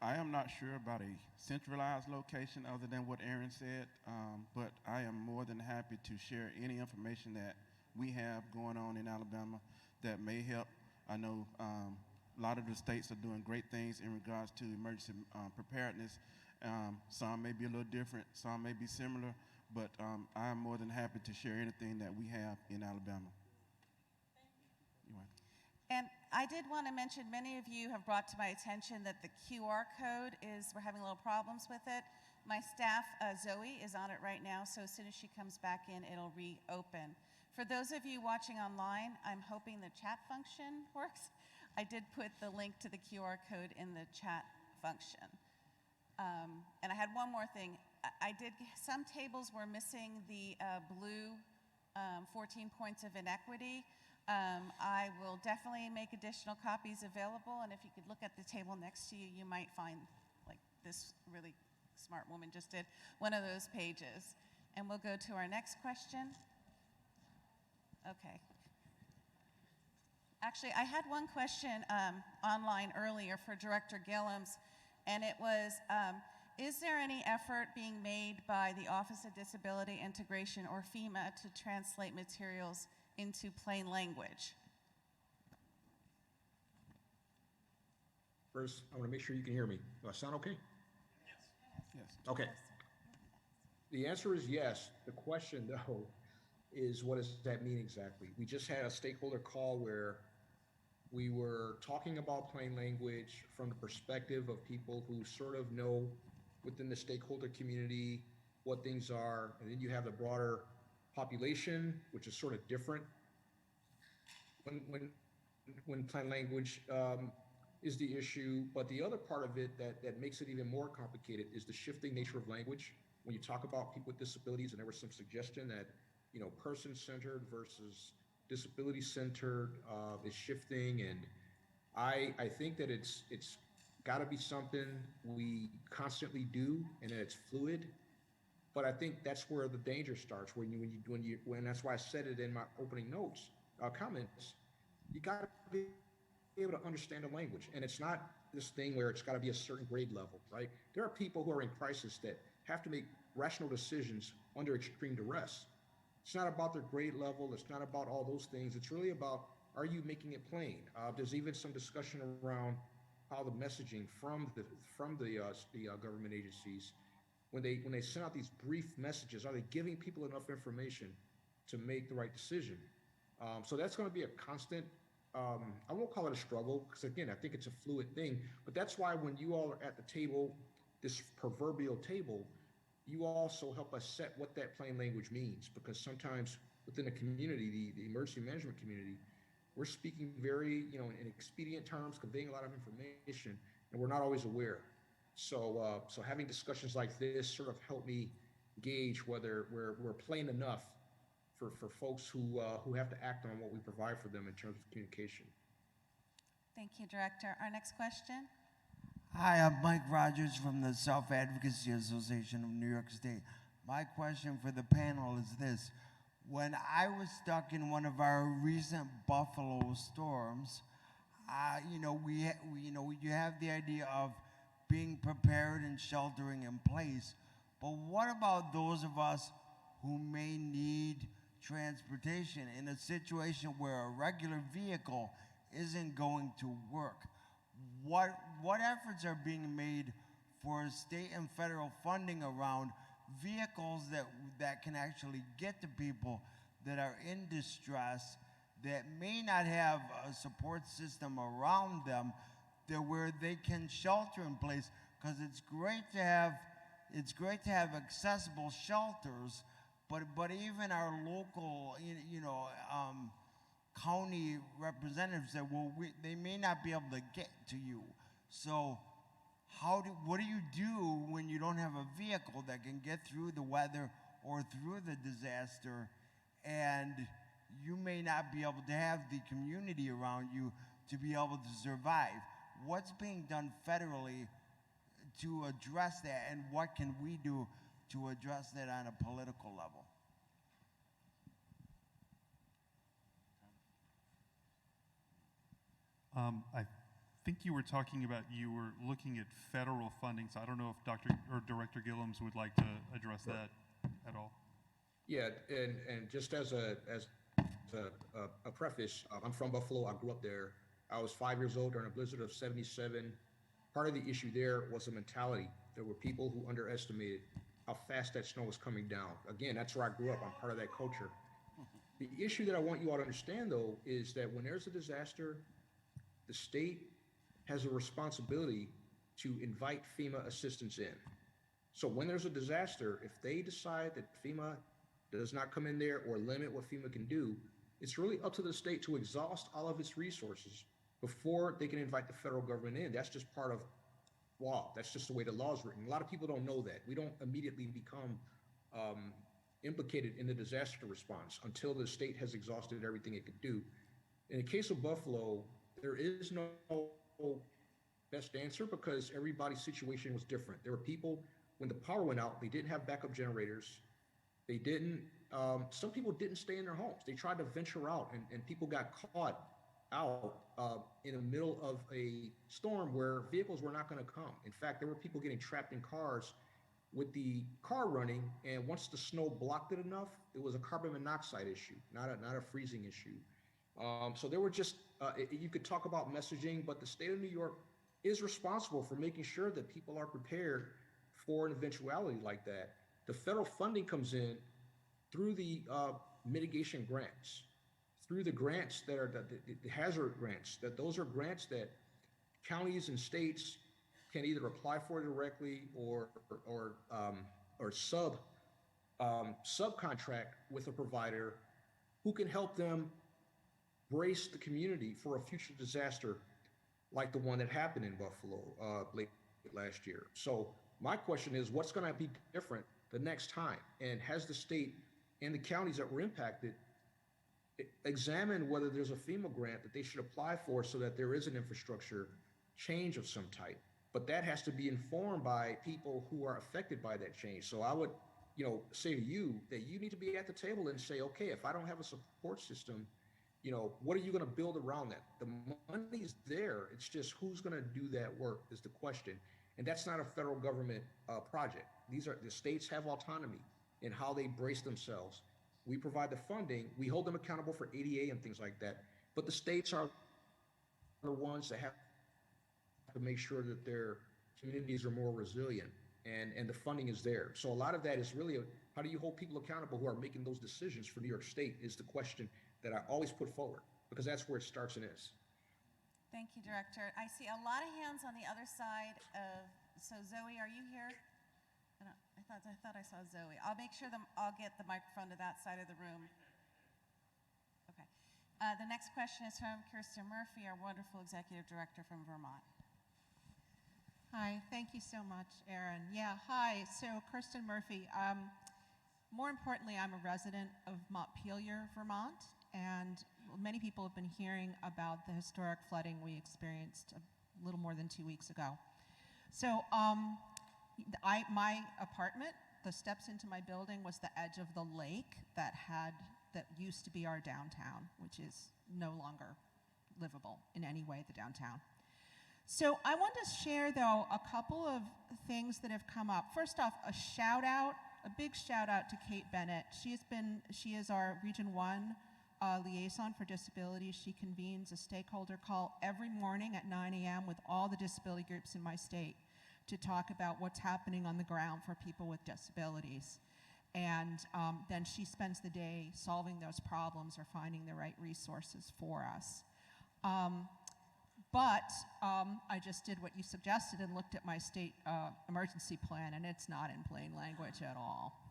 I am not sure about a centralized location other than what Aaron said, but I am more than happy to share any information that we have going on in Alabama that may help. I know a lot of the states are doing great things in regards to emergency preparedness. Some may be a little different, some may be similar, but I am more than happy to share anything that we have in Alabama. You're welcome. And I did want to mention, many of you have brought to my attention that the QR code we're having a little problems with it. My staff, Zoe, is on it right now, so as soon as she comes back in, it'll reopen. For those of you watching online, I'm hoping the chat function works. I did put the link to the QR code in the chat function. And I had one more thing. Some tables were missing the blue 14 points of inequity. I will definitely make additional copies available, and if you could look at the table next to you, you might find, like this really smart woman just did, one of those pages. And we'll go to our next question. Okay. Actually, I had one question online earlier for Director Gillums, and it was, is there any effort being made by the Office of Disability Integration, or FEMA, to translate materials into plain language? First, I want to make sure you can hear me. Do I sound okay? Yes. Okay. The answer is yes. The question, though, is what does that mean exactly? We just had a stakeholder call where we were talking about plain language from the perspective of people who sort of know within the stakeholder community what things are, and then you have the broader population, which is sort of different when plain language is the issue. But the other part of it that makes it even more complicated is the shifting nature of language. When you talk about people with disabilities, and there was some suggestion that, you know, person-centered versus disability-centered is shifting, and I think that it's got to be something we constantly do, and that it's fluid. But I think that's where the danger starts. When that's why I said it in my opening notes, comments. You got to be able to understand the language, and it's not this thing where it's got to be a certain grade level, right? There are people who are in crisis that have to make rational decisions under extreme duress. It's not about their grade level. It's not about all those things. It's really about, are you making it plain? There's even some discussion around how the messaging from the government agencies, when they send out these brief messages, are they giving people enough information to make the right decision? So that's going to be a constant, I won't call it a struggle, because again, I think it's a fluid thing, but that's why when you all are at the table, this proverbial table, you also help us set what that plain language means, because sometimes within a community, the emergency management community, we're speaking very, in expedient terms, conveying a lot of information, and we're not always aware. So having discussions like this sort of help me gauge whether we're plain enough for folks who have to act on what we provide for them in terms of communication. Thank you, Director. Our next question. Hi, I'm Mike Rogers from the Self-Advocacy Association of New York State. My question for the panel is this. When I was stuck in one of our recent Buffalo storms, you have the idea of being prepared and sheltering in place, but what about those of us who may need transportation in a situation where a regular vehicle isn't going to work? What efforts are being made for state and federal funding around vehicles that can actually get to people that are in distress, that may not have a support system around them, that where they can shelter in place. Because it's great to have accessible shelters, but even our local county representatives said, well, they may not be able to get to you. So what do you do when you don't have a vehicle that can get through the weather or through the disaster, and you may not be able to have the community around you to be able to survive? What's being done federally to address that, and what can we do to address that on a political level? I think you were talking about, you were looking at federal funding, so I don't know if Dr. or Director Gillums would like to address that at all. Yeah, and just as a preface, I'm from Buffalo. I grew up there. I was 5 years old during a blizzard of '77. Part of the issue there was a mentality. There were people who underestimated how fast that snow was coming down. Again, that's where I grew up. I'm part of that culture. The issue that I want you all to understand, though, is that when there's a disaster, the state has a responsibility to invite FEMA assistance in. So when there's a disaster, if they decide that FEMA does not come in there or limit what FEMA can do, it's really up to the state to exhaust all of its resources before they can invite the federal government in. That's just part of law. That's just the way the law is written. A lot of people don't know that. We don't immediately become implicated in the disaster response until the state has exhausted everything it could do. In the case of Buffalo, there is no best answer because everybody's situation was different. There were people, when the power went out, they didn't have backup generators. They didn't, some people didn't stay in their homes. They tried to venture out, and people got caught out in the middle of a storm where vehicles were not going to come. In fact, there were people getting trapped in cars with the car running, and once the snow blocked it enough, it was a carbon monoxide issue, not a freezing issue. So there were just, you could talk about messaging, but the state of New York is responsible for making sure that people are prepared for an eventuality like that. The federal funding comes in through the mitigation grants, through the grants that are the hazard grants. That those are grants that counties and states can either apply for directly or subcontract with a provider who can help them brace the community for a future disaster like the one that happened in Buffalo late last year. So my question is, what's going to be different the next time? And has the state and the counties that were impacted examine whether there's a FEMA grant that they should apply for so that there is an infrastructure change of some type? But that has to be informed by people who are affected by that change. So I would, say to you that you need to be at the table and say, okay, if I don't have a support system, what are you going to build around that? The money's there. It's just who's going to do that work is the question. And that's not a federal government project. The states have autonomy in how they brace themselves. We provide the funding. We hold them accountable for ADA and things like that. But the states are the ones that have to make sure that their communities are more resilient, and the funding is there. So a lot of that is really how do you hold people accountable who are making those decisions for New York State is the question that I always put forward, because that's where it starts and is. Thank you, Director. I see a lot of hands on the other side of, so Zoe, are you here? I thought I saw Zoe. I'll make sure I'll get the microphone to that side of the room. Okay. The next question is from Kirsten Murphy, our wonderful Executive Director from Vermont. Hi, thank you so much, Erin. Yeah, hi, so Kirsten Murphy. More importantly, I'm a resident of Montpelier, Vermont, and many people have been hearing about the historic flooding we experienced a little more than 2 weeks ago. So my apartment, the steps into my building was the edge of the lake that used to be our downtown, which is no longer livable in any way, the downtown. So I want to share, though, a couple of things that have come up. First off, a big shout out to Kate Bennett. She is our Region 1 liaison for disabilities. She convenes a stakeholder call every morning at 9 a.m. with all the disability groups in my state to talk about what's happening on the ground for people with disabilities. And then she spends the day solving those problems or finding the right resources for us. But I just did what you suggested and looked at my state emergency plan, and it's not in plain language at all.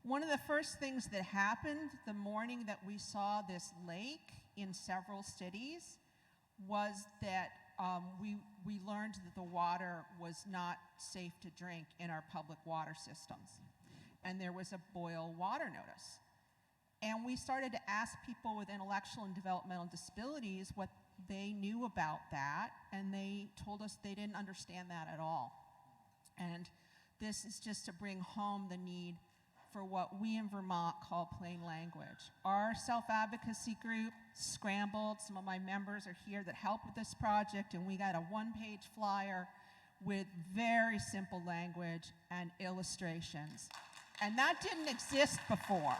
One of the first things that happened the morning that we saw this lake in several cities was that we learned that the water was not safe to drink in our public water systems. And there was a boil water notice. And we started to ask people with intellectual and developmental disabilities what they knew about that, and they told us they didn't understand that at all. And this is just to bring home the need for what we in Vermont call plain language. Our self-advocacy group scrambled. Some of my members are here that help with this project, and we got a one-page flyer with very simple language and illustrations. And that didn't exist before.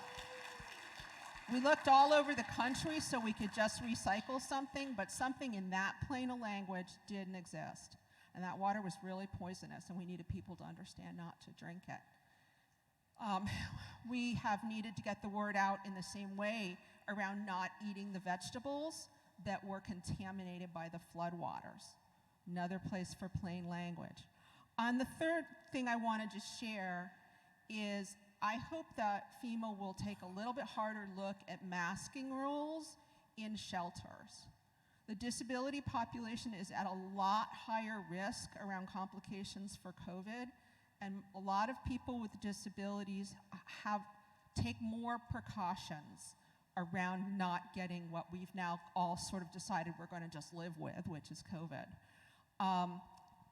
We looked all over the country so we could just recycle something, but something in that plain of language didn't exist. And that water was really poisonous, and we needed people to understand not to drink it. We have needed to get the word out in the same way around not eating the vegetables that were contaminated by the floodwaters. Another place for plain language. The third thing I wanted to share is I hope that FEMA will take a little bit harder look at masking rules in shelters. The disability population is at a lot higher risk around complications for COVID, and a lot of people with disabilities take more precautions around not getting what we've now all sort of decided we're going to just live with, which is COVID.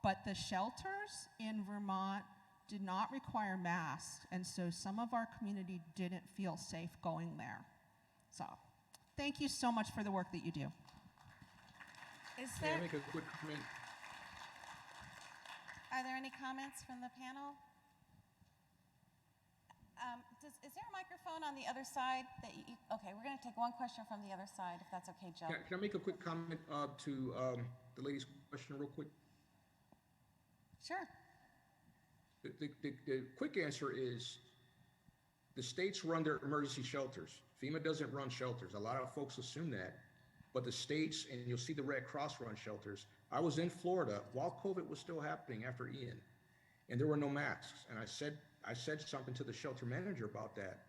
But the shelters in Vermont did not require masks, and so some of our community didn't feel safe going there. So, thank you so much for the work that you do. May I make a quick comment? Are there any comments from the panel? Is there a microphone on the other side? Okay, we're going to take one question from the other side, if that's okay, Joe. Can I make a quick comment to the lady's question real quick? Sure. The quick answer is the states run their emergency shelters. FEMA doesn't run shelters. A lot of folks assume that, but the states, and you'll see the Red Cross run shelters. I was in Florida while COVID was still happening after Ian, and there were no masks. And I said something to the shelter manager about that.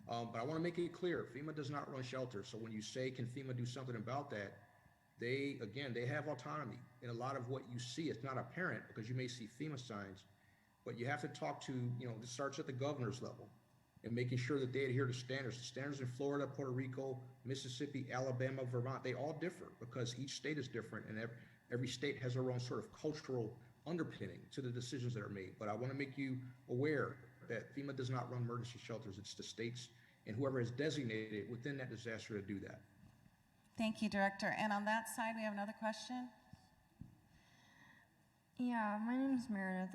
But I want to make it clear, FEMA does not run shelters. So when you say, can FEMA do something about that? They have autonomy. And a lot of what you see, it's not apparent because you may see FEMA signs, but you have to talk to, this starts at the governor's level and making sure that they adhere to standards. The standards in Florida, Puerto Rico, Mississippi, Alabama, Vermont, they all differ because each state is different, and every state has their own sort of cultural underpinning to the decisions that are made. But I want to make you aware that FEMA does not run emergency shelters. It's the states and whoever is designated within that disaster to do that. Thank you, Director. And on that side, we have another question. Yeah, my name is Meredith.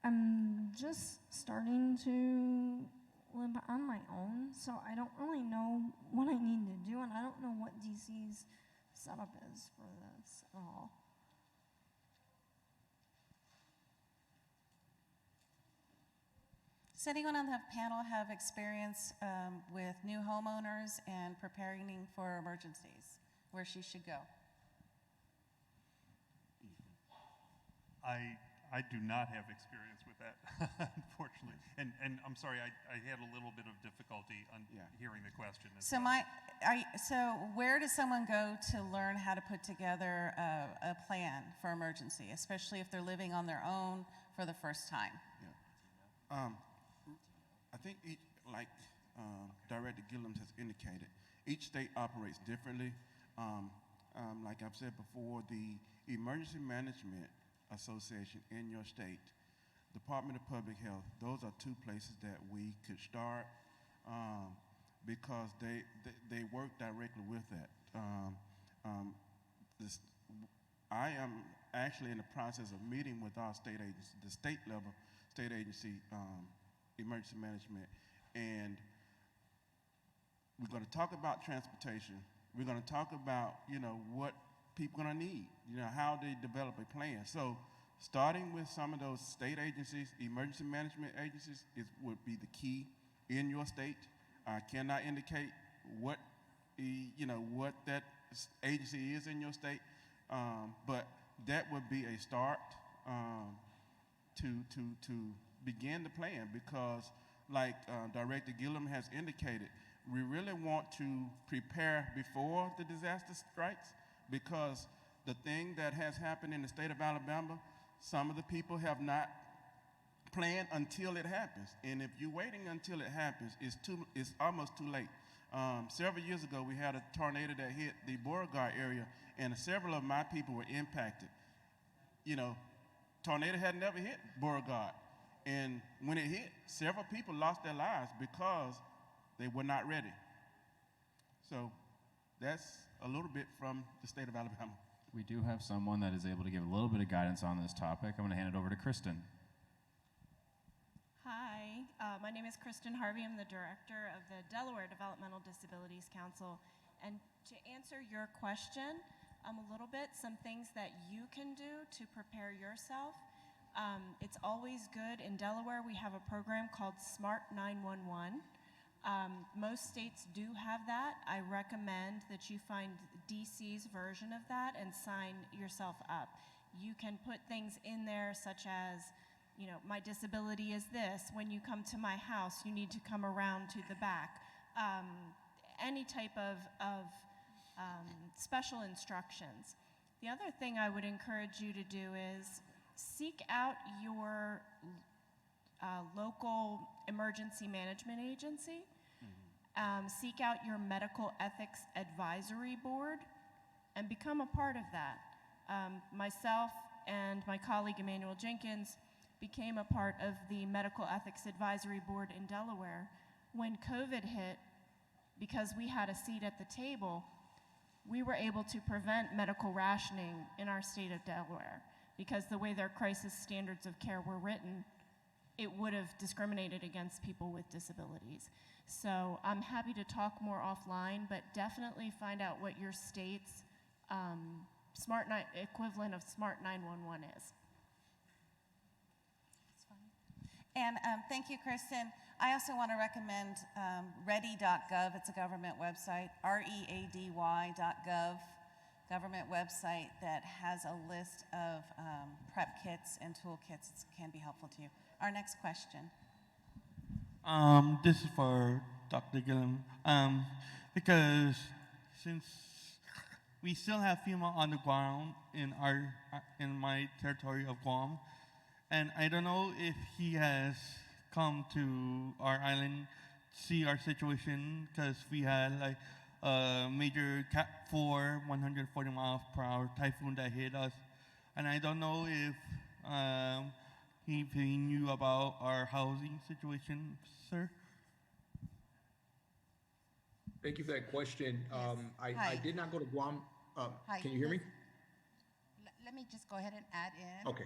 I'm just starting to live on my own, so I don't really know what I need to do, and I don't know what DC's setup is for this at all. Does anyone on the panel have experience with new homeowners and preparing for emergencies, where she should go? I do not have experience with that, unfortunately. And I'm sorry, I had a little bit of difficulty on hearing the question. So where does someone go to learn how to put together a plan for emergency, especially if they're living on their own for the first time? Yeah. I think like Director Gillums has indicated, each state operates differently. Like I've said before, the Emergency Management Association in your state, Department of Public Health, those are two places that we could start because they work directly with that. I am actually in the process of meeting with our state agency, the state level state agency emergency management, and we're going to talk about transportation. We're going to talk about what people are going to need, how they develop a plan. So starting with some of those state agencies, emergency management agencies, would be the key in your state. I cannot indicate what what that agency is in your state, but that would be a start to begin the plan, because like Director Gillum has indicated, we really want to prepare before the disaster strikes, because the thing that has happened in the state of Alabama, some of the people have not planned until it happens. And if you're waiting until it happens, it's almost too late. Several years ago, we had a tornado that hit the Beauregard area, and several of my people were impacted. Tornado had never hit Beauregard. And when it hit, several people lost their lives because they were not ready. So that's a little bit from the state of Alabama. We do have someone that is able to give a little bit of guidance on this topic. I'm going to hand it over to Kristen. Hi, my name is Kristen Harvey. I'm the director of the Delaware Developmental Disabilities Council. And to answer your question a little bit, some things that you can do to prepare yourself. It's always good. In Delaware, we have a program called Smart 911. Most states do have that. I recommend that you find DC's version of that and sign yourself up. You can put things in there such as, my disability is this. When you come to my house, you need to come around to the back. Any type of special instructions. The other thing I would encourage you to do is seek out your local emergency management agency. Seek out your medical ethics advisory board and become a part of that. Myself and my colleague Emmanuel Jenkins became a part of the medical ethics advisory board in Delaware. When COVID hit, because we had a seat at the table, we were able to prevent medical rationing in our state of Delaware, because the way their crisis standards of care were written, it would have discriminated against people with disabilities. So I'm happy to talk more offline, but definitely find out what your state's equivalent of Smart 911 is. And thank you, Kristen. I also want to recommend ready.gov. It's a government website, ready.gov, government website that has a list of prep kits and toolkits that can be helpful to you. Our next question. This is for Dr. Gillum, because since we still have FEMA on the ground in my territory of Guam, and I don't know if he has come to our island, see our situation, because we had like a major Cat 4, 140 miles per hour typhoon that hit us, and I don't know if he knew about our housing situation, sir. Thank you for that question. Yes. I did not go to Guam. Hi. Can you hear me? Let me just go ahead and add in. Okay.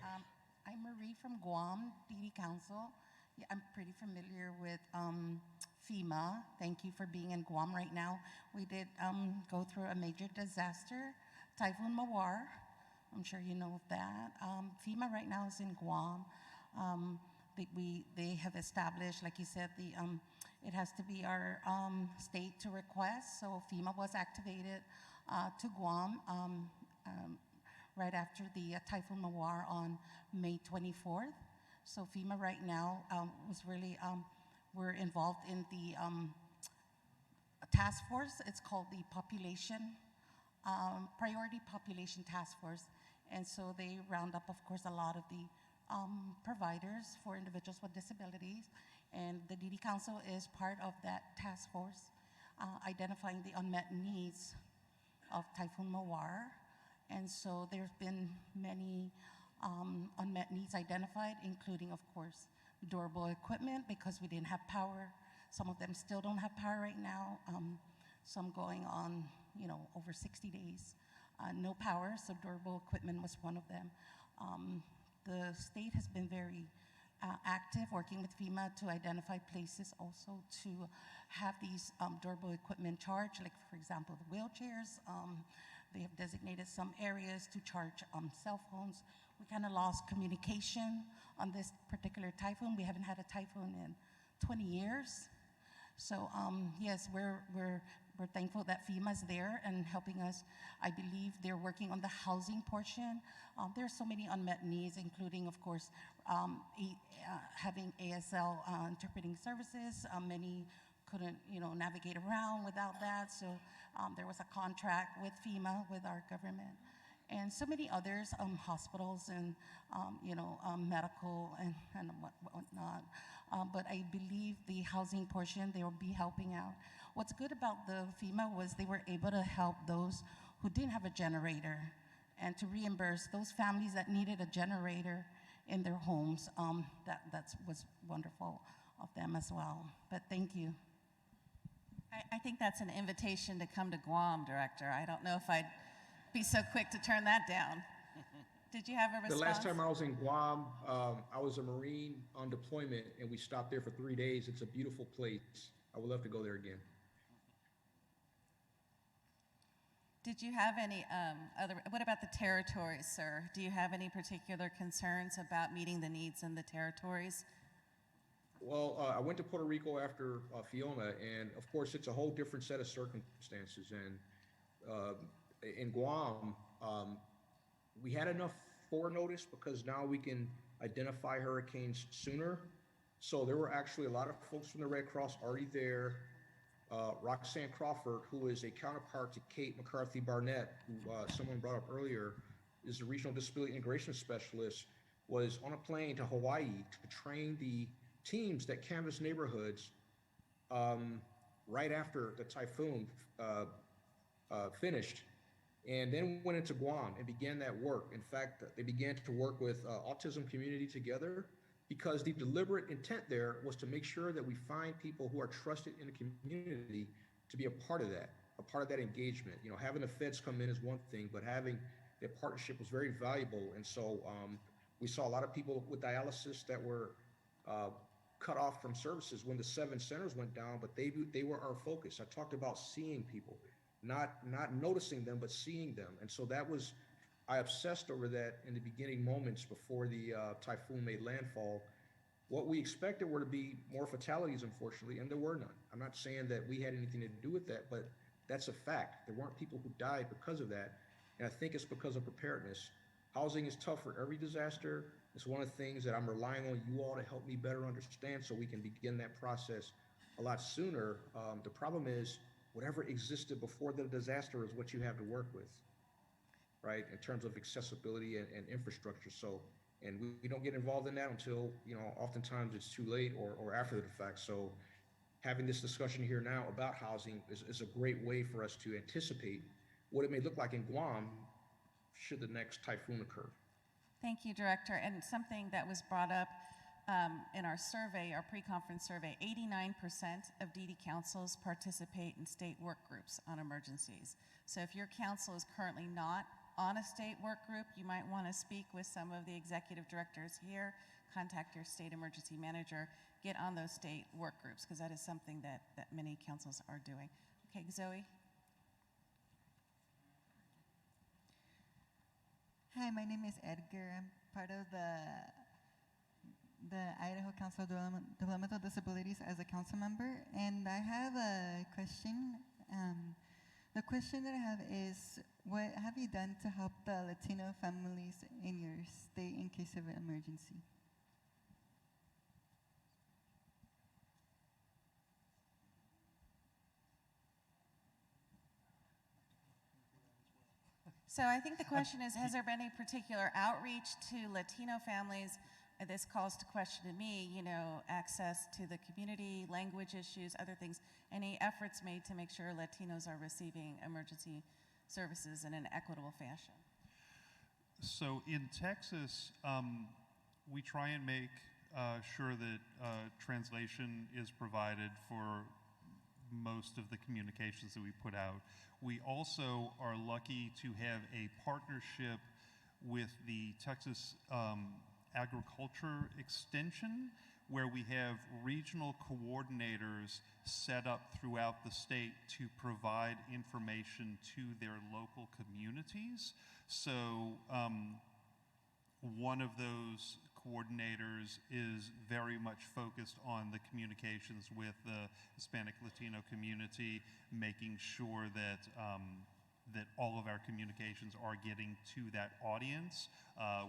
I'm Marie from Guam, DD Council. Yeah, I'm pretty familiar with FEMA. Thank you for being in Guam right now. We did go through a major disaster, Typhoon Mawar. I'm sure you know of that. FEMA right now is in Guam. They have established, like you said, it has to be our state to request. So FEMA was activated to Guam right after the Typhoon Mawar on May 24th. So FEMA right now was really, we're involved in the task force. It's called the Priority Population Task Force. And so they round up, of course, a lot of the providers for individuals with disabilities. And the DD Council is part of that task force, identifying the unmet needs of Typhoon Mawar. And so there's been many unmet needs identified, including, of course, durable equipment, because we didn't have power. Some of them still don't have power right now. Some going on, over 60 days. No power, so durable equipment was one of them. The state has been very active, working with FEMA to identify places also to have these durable equipment charged, like, for example, the wheelchairs. They have designated some areas to charge cell phones. we kind of lost communication on this particular typhoon. We haven't had a typhoon in 20 years. So yes, we're thankful that FEMA's there and helping us. I believe they're working on the housing portion. There are so many unmet needs, including, of course, having ASL interpreting services. Many couldn't, navigate around without that. So there was a contract with FEMA, with our government, and so many others, hospitals and medical and whatnot. But I believe the housing portion, they will be helping out. What's good about the FEMA was they were able to help those who didn't have a generator and to reimburse those families that needed a generator in their homes. That was wonderful of them as well. But thank you. I think that's an invitation to come to Guam, Director. I don't know if I'd be so quick to turn that down. Did you have a response? The last time I was in Guam, I was a Marine on deployment, and we stopped there for 3 days. It's a beautiful place. I would love to go there again. Did you have any what about the territories, sir? Do you have any particular concerns about meeting the needs in the territories? Well, I went to Puerto Rico after Fiona, and of course, it's a whole different set of circumstances. And in Guam, we had enough forenotice because now we can identify hurricanes sooner. So there were actually a lot of folks from the Red Cross already there. Roxanne Crawford, who is a counterpart to Kate McCarthy Barnett, who someone brought up earlier, is a regional disability integration specialist, was on a plane to Hawaii to train the teams that canvassed neighborhoods right after the typhoon finished, and then went into Guam and began that work. In fact, they began to work with autism community together, because the deliberate intent there was to make sure that we find people who are trusted in the community to be a part of that engagement. Having the feds come in is one thing, but having that partnership was very valuable. And so we saw a lot of people with dialysis that were cut off from services when the 7 centers went down, but they were our focus. I talked about seeing people, not noticing them, but seeing them. And so I obsessed over that in the beginning moments before the typhoon made landfall. What we expected were to be more fatalities, unfortunately, and there were none. I'm not saying that we had anything to do with that, but that's a fact. There weren't people who died because of that, and I think it's because of preparedness. Housing is tough for every disaster. It's one of the things that I'm relying on you all to help me better understand so we can begin that process a lot sooner. The problem is whatever existed before the disaster is what you have to work with, right, in terms of accessibility and infrastructure. So, and we don't get involved in that until, oftentimes it's too late or after the fact. So having this discussion here now about housing is a great way for us to anticipate what it may look like in Guam should the next typhoon occur. Thank you, Director. And something that was brought up in our survey, our pre-conference survey, 89% of DD councils participate in state work groups on emergencies. So if your council is currently not on a state work group, you might want to speak with some of the executive directors here, contact your state emergency manager, get on those state work groups, because that is something that many councils are doing. Okay, Zoe? Hi, my name is Edgar. I'm part of the Idaho Council of Developmental Disabilities as a council member, and I have a question. The question that I have is, what have you done to help the Latino families in your state in case of an emergency? So I think the question is, has there been any particular outreach to Latino families? This calls to question to me, access to the community, language issues, other things. Any efforts made to make sure Latinos are receiving emergency services in an equitable fashion? So in Texas, we try and make sure that translation is provided for most of the communications that we put out. We also are lucky to have a partnership with the Texas Agriculture Extension, where we have regional coordinators set up throughout the state to provide information to their local communities. So one of those coordinators is very much focused on the communications with the Hispanic Latino community, making sure that that all of our communications are getting to that audience.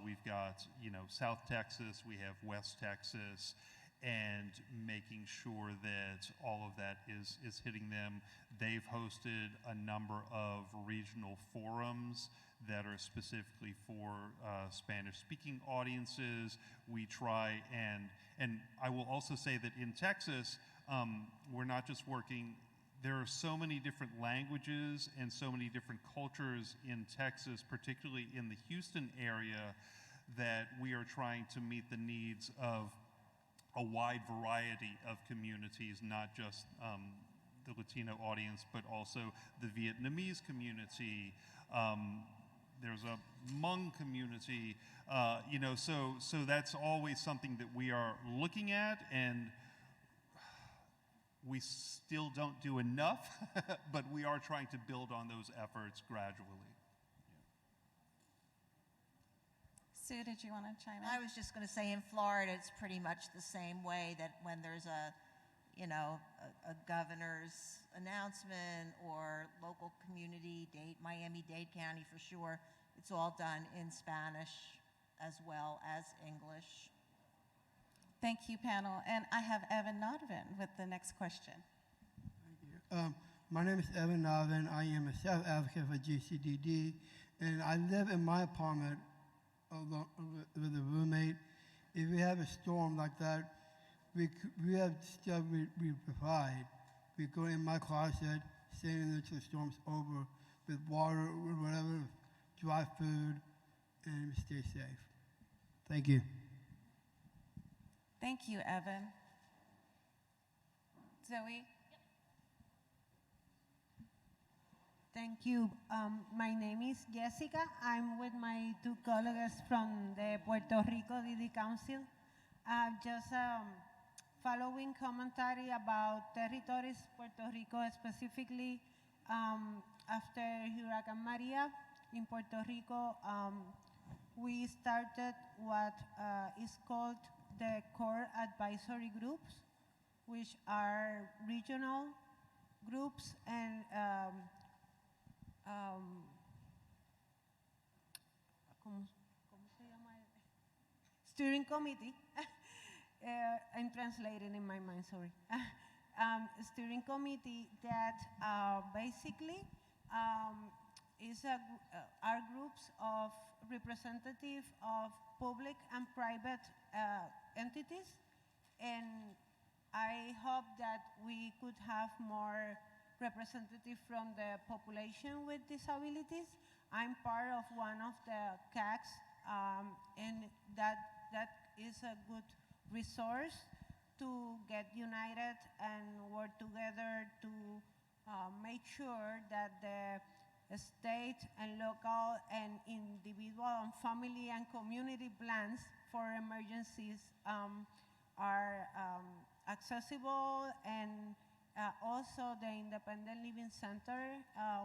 We've got, South Texas, we have West Texas, and making sure that all of that is hitting them. They've hosted a number of regional forums that are specifically for Spanish-speaking audiences. We try and I will also say that in Texas, we're not just working. There are so many different languages and so many different cultures in Texas, particularly in the Houston area, that we are trying to meet the needs of a wide variety of communities, not just the Latino audience, but also the Vietnamese community. There's a Hmong community, so that's always something that we are looking at, and we still don't do enough, but we are trying to build on those efforts gradually. Sue, did you want to chime in? I was just going to say in Florida, it's pretty much the same way that when there's a governor's announcement or local community, Miami-Dade County for sure, it's all done in Spanish as well as English. Thank you, panel. And I have Evan Nodvin with the next question. My name is Evan Nodvin. I am a staff advocate for GCDD, and I live in my apartment with a roommate. If we have a storm like that, we have stuff we provide. We go in my closet, stay in until the storm's over, with water or whatever, dry food, and we stay safe. Thank you. Thank you, Evan. Zoe? Thank you. My name is Jessica. I'm with my two colleagues from the Puerto Rico DD Council. Just following commentary about territories, Puerto Rico specifically, after Hurricane Maria in Puerto Rico, we started what is called the core advisory groups, which are regional groups and steering committee. I'm translating in my mind, sorry. Steering committee that basically are groups of representative of public and private entities, and I hope that we could have more representative from the population with disabilities. I'm part of one of the CACs, and that is a good resource to get united and work together to make sure that the state and local and individual and family and community plans for emergencies are accessible, and also the Independent Living Center,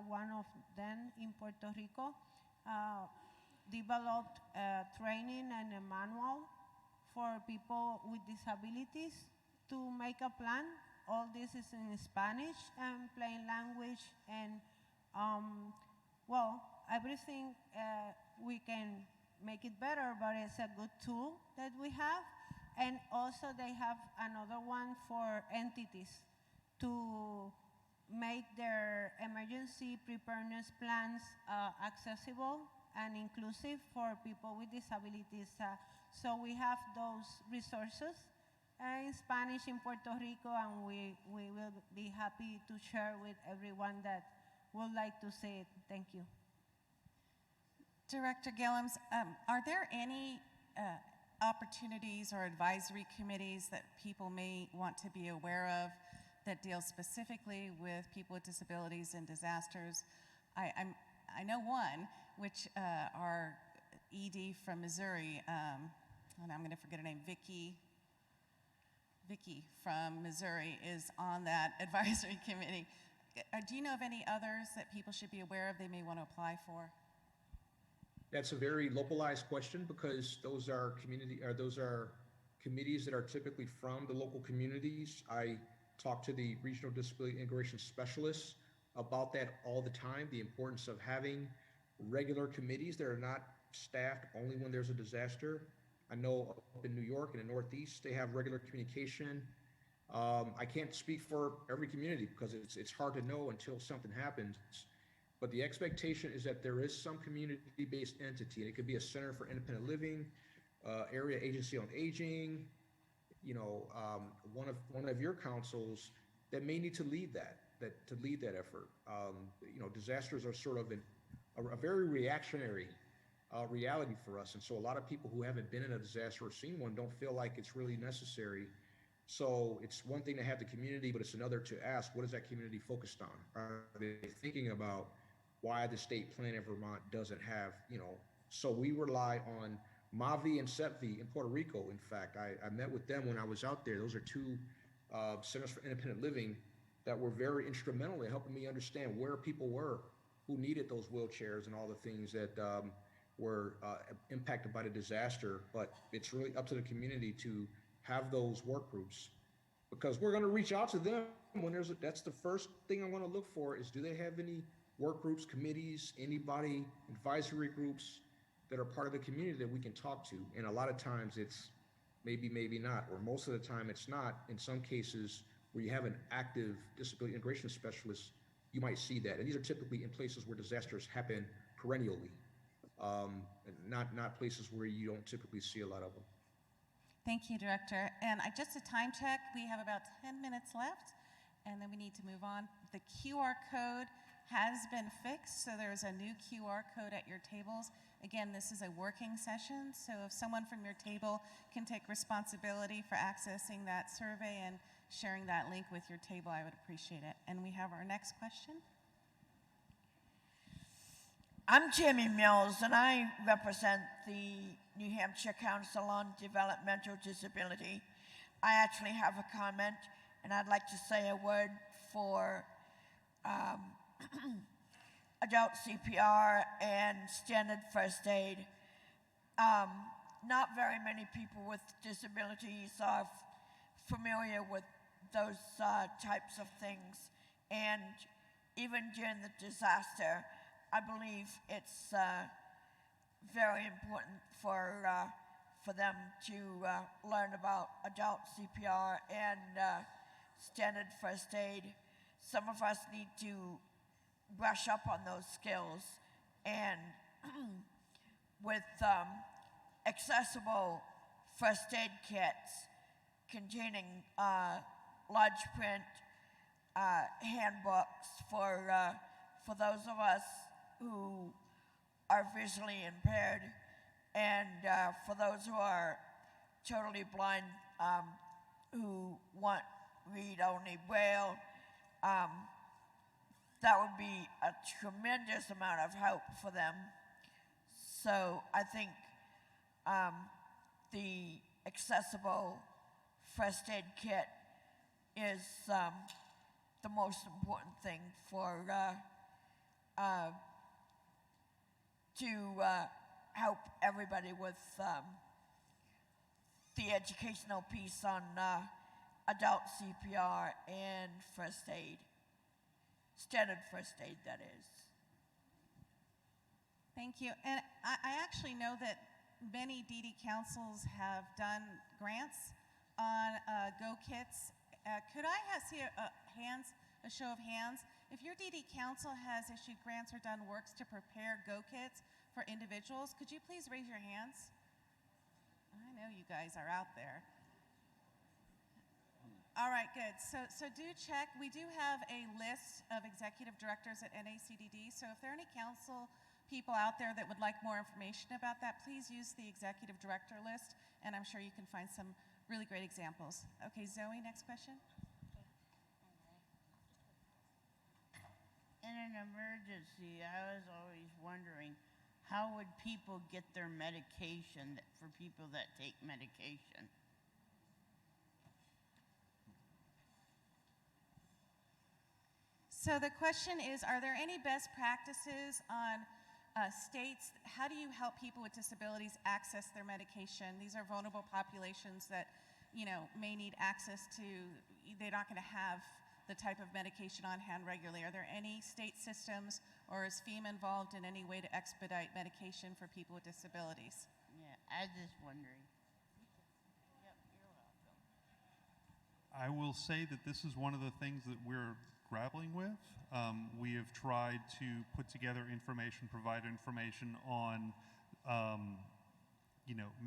one of them in Puerto Rico, developed training and a manual for people with disabilities to make a plan. All this is in Spanish and plain language, and well, everything we can make it better, but it's a good tool that we have. And also they have another one for entities to make their emergency preparedness plans accessible and inclusive for people with disabilities. So we have those resources in Spanish in Puerto Rico, and we will be happy to share with everyone that would like to see it. Thank you. Director Gillums, are there any opportunities or advisory committees that people may want to be aware of that deal specifically with people with disabilities and disasters? I know one, which our ED from Missouri, and I'm going to forget her name, Vicky from Missouri is on that advisory committee. Do you know of any others that people should be aware of they may want to apply for? That's a very localized question because those are committees that are typically from the local communities. I talk to the regional disability integration specialists about that all the time, the importance of having regular committees that are not staffed only when there's a disaster. I know up in New York and the Northeast, they have regular communication. I can't speak for every community because it's hard to know until something happens. But the expectation is that there is some community-based entity, and it could be a center for independent living, area agency on aging, one of your councils that may need to lead that effort. Disasters are sort of a very reactionary reality for us, and so a lot of people who haven't been in a disaster or seen one don't feel like it's really necessary. So it's one thing to have the community, but it's another to ask, what is that community focused on? Are they thinking about why the state plan in Vermont doesn't have, so we rely on MAVI and SEPVI in Puerto Rico. In fact, I met with them when I was out there. Those are two centers for independent living that were very instrumental in helping me understand where people were who needed those wheelchairs and all the things that were impacted by the disaster. But it's really up to the community to have those work groups, because we're going to reach out to them when that's the first thing I want to look for is, do they have any work groups, committees, anybody, advisory groups that are part of the community that we can talk to? And a lot of times it's maybe not, or most of the time it's not. In some cases where you have an active disability integration specialist, you might see that. And these are typically in places where disasters happen perennially, not places where you don't typically see a lot of them. Thank you, Director. And just a time check, we have about 10 minutes left, and then we need to move on. The QR code has been fixed, so there's a new QR code at your tables. Again, this is a working session, so if someone from your table can take responsibility for accessing that survey and sharing that link with your table, I would appreciate it. And we have our next question. I'm Jamie Mills, and I represent the New Hampshire Council on Developmental Disability. I actually have a comment, and I'd like to say a word for adult CPR and standard first aid. Not very many people with disabilities are familiar with those types of things, and even during the disaster, I believe it's very important for them to learn about adult CPR and standard first aid. Some of us need to brush up on those skills, and with accessible first aid kits containing large print handbooks for those of us who are visually impaired, and for those who are totally blind, who want read-only Braille, that would be a tremendous amount of help for them. So I think the accessible first aid kit is the most important thing for to help everybody with the educational piece on adult CPR and first aid, standard first aid, that is. Thank you. And I actually know that many DD councils have done grants on Go Kits. Could I see a show of hands? If your DD council has issued grants or done works to prepare Go Kits for individuals, could you please raise your hands? I know you guys are out there. All right, good. So do check. We do have a list of executive directors at NACDD, so if there are any council people out there that would like more information about that, please use the executive director list, and I'm sure you can find some really great examples. Okay, Zoe, next question. In an emergency, I was always wondering, how would people get their medication for people that take medication? So the question is, are there any best practices on states, how do you help people with disabilities access their medication? These are vulnerable populations that, may need access to, they're not going to have the type of medication on hand regularly. Are there any state systems, or is FEMA involved in any way to expedite medication for people with disabilities? Yeah, I was just wondering. Yep, you're welcome. I will say that this is one of the things that we're grappling with. We have tried to put together information, provide information on,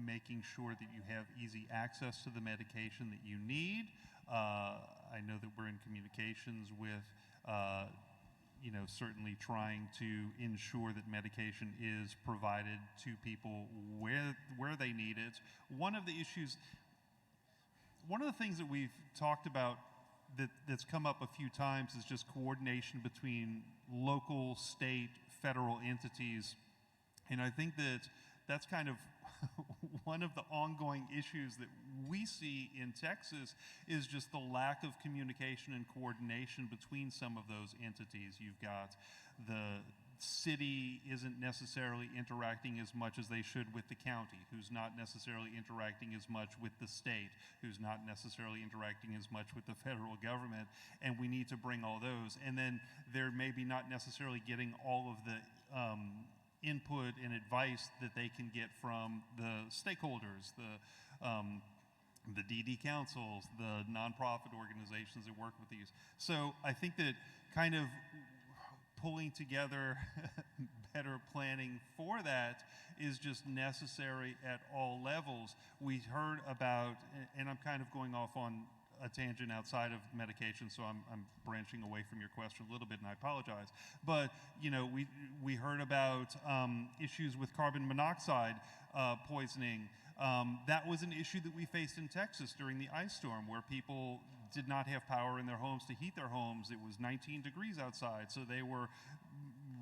making sure that you have easy access to the medication that you need. I know that we're in communications with, certainly trying to ensure that medication is provided to people where they need it. One of the things that we've talked about that's come up a few times is just coordination between local, state, federal entities. And I think that that's kind of one of the ongoing issues that we see in Texas is just the lack of communication and coordination between some of those entities. You've got the city isn't necessarily interacting as much as they should with the county, who's not necessarily interacting as much with the state, who's not necessarily interacting as much with the federal government, and we need to bring all those. And then they're maybe not necessarily getting all of the input and advice that they can get from the stakeholders, the DD councils, the nonprofit organizations that work with these. So I think that kind of pulling together better planning for that is just necessary at all levels. We heard about, and I'm kind of going off on a tangent outside of medication, so I'm branching away from your question a little bit, and I apologize. But we heard about issues with carbon monoxide poisoning. That was an issue that we faced in Texas during the ice storm, where people did not have power in their homes to heat their homes. It was 19 degrees outside, so they were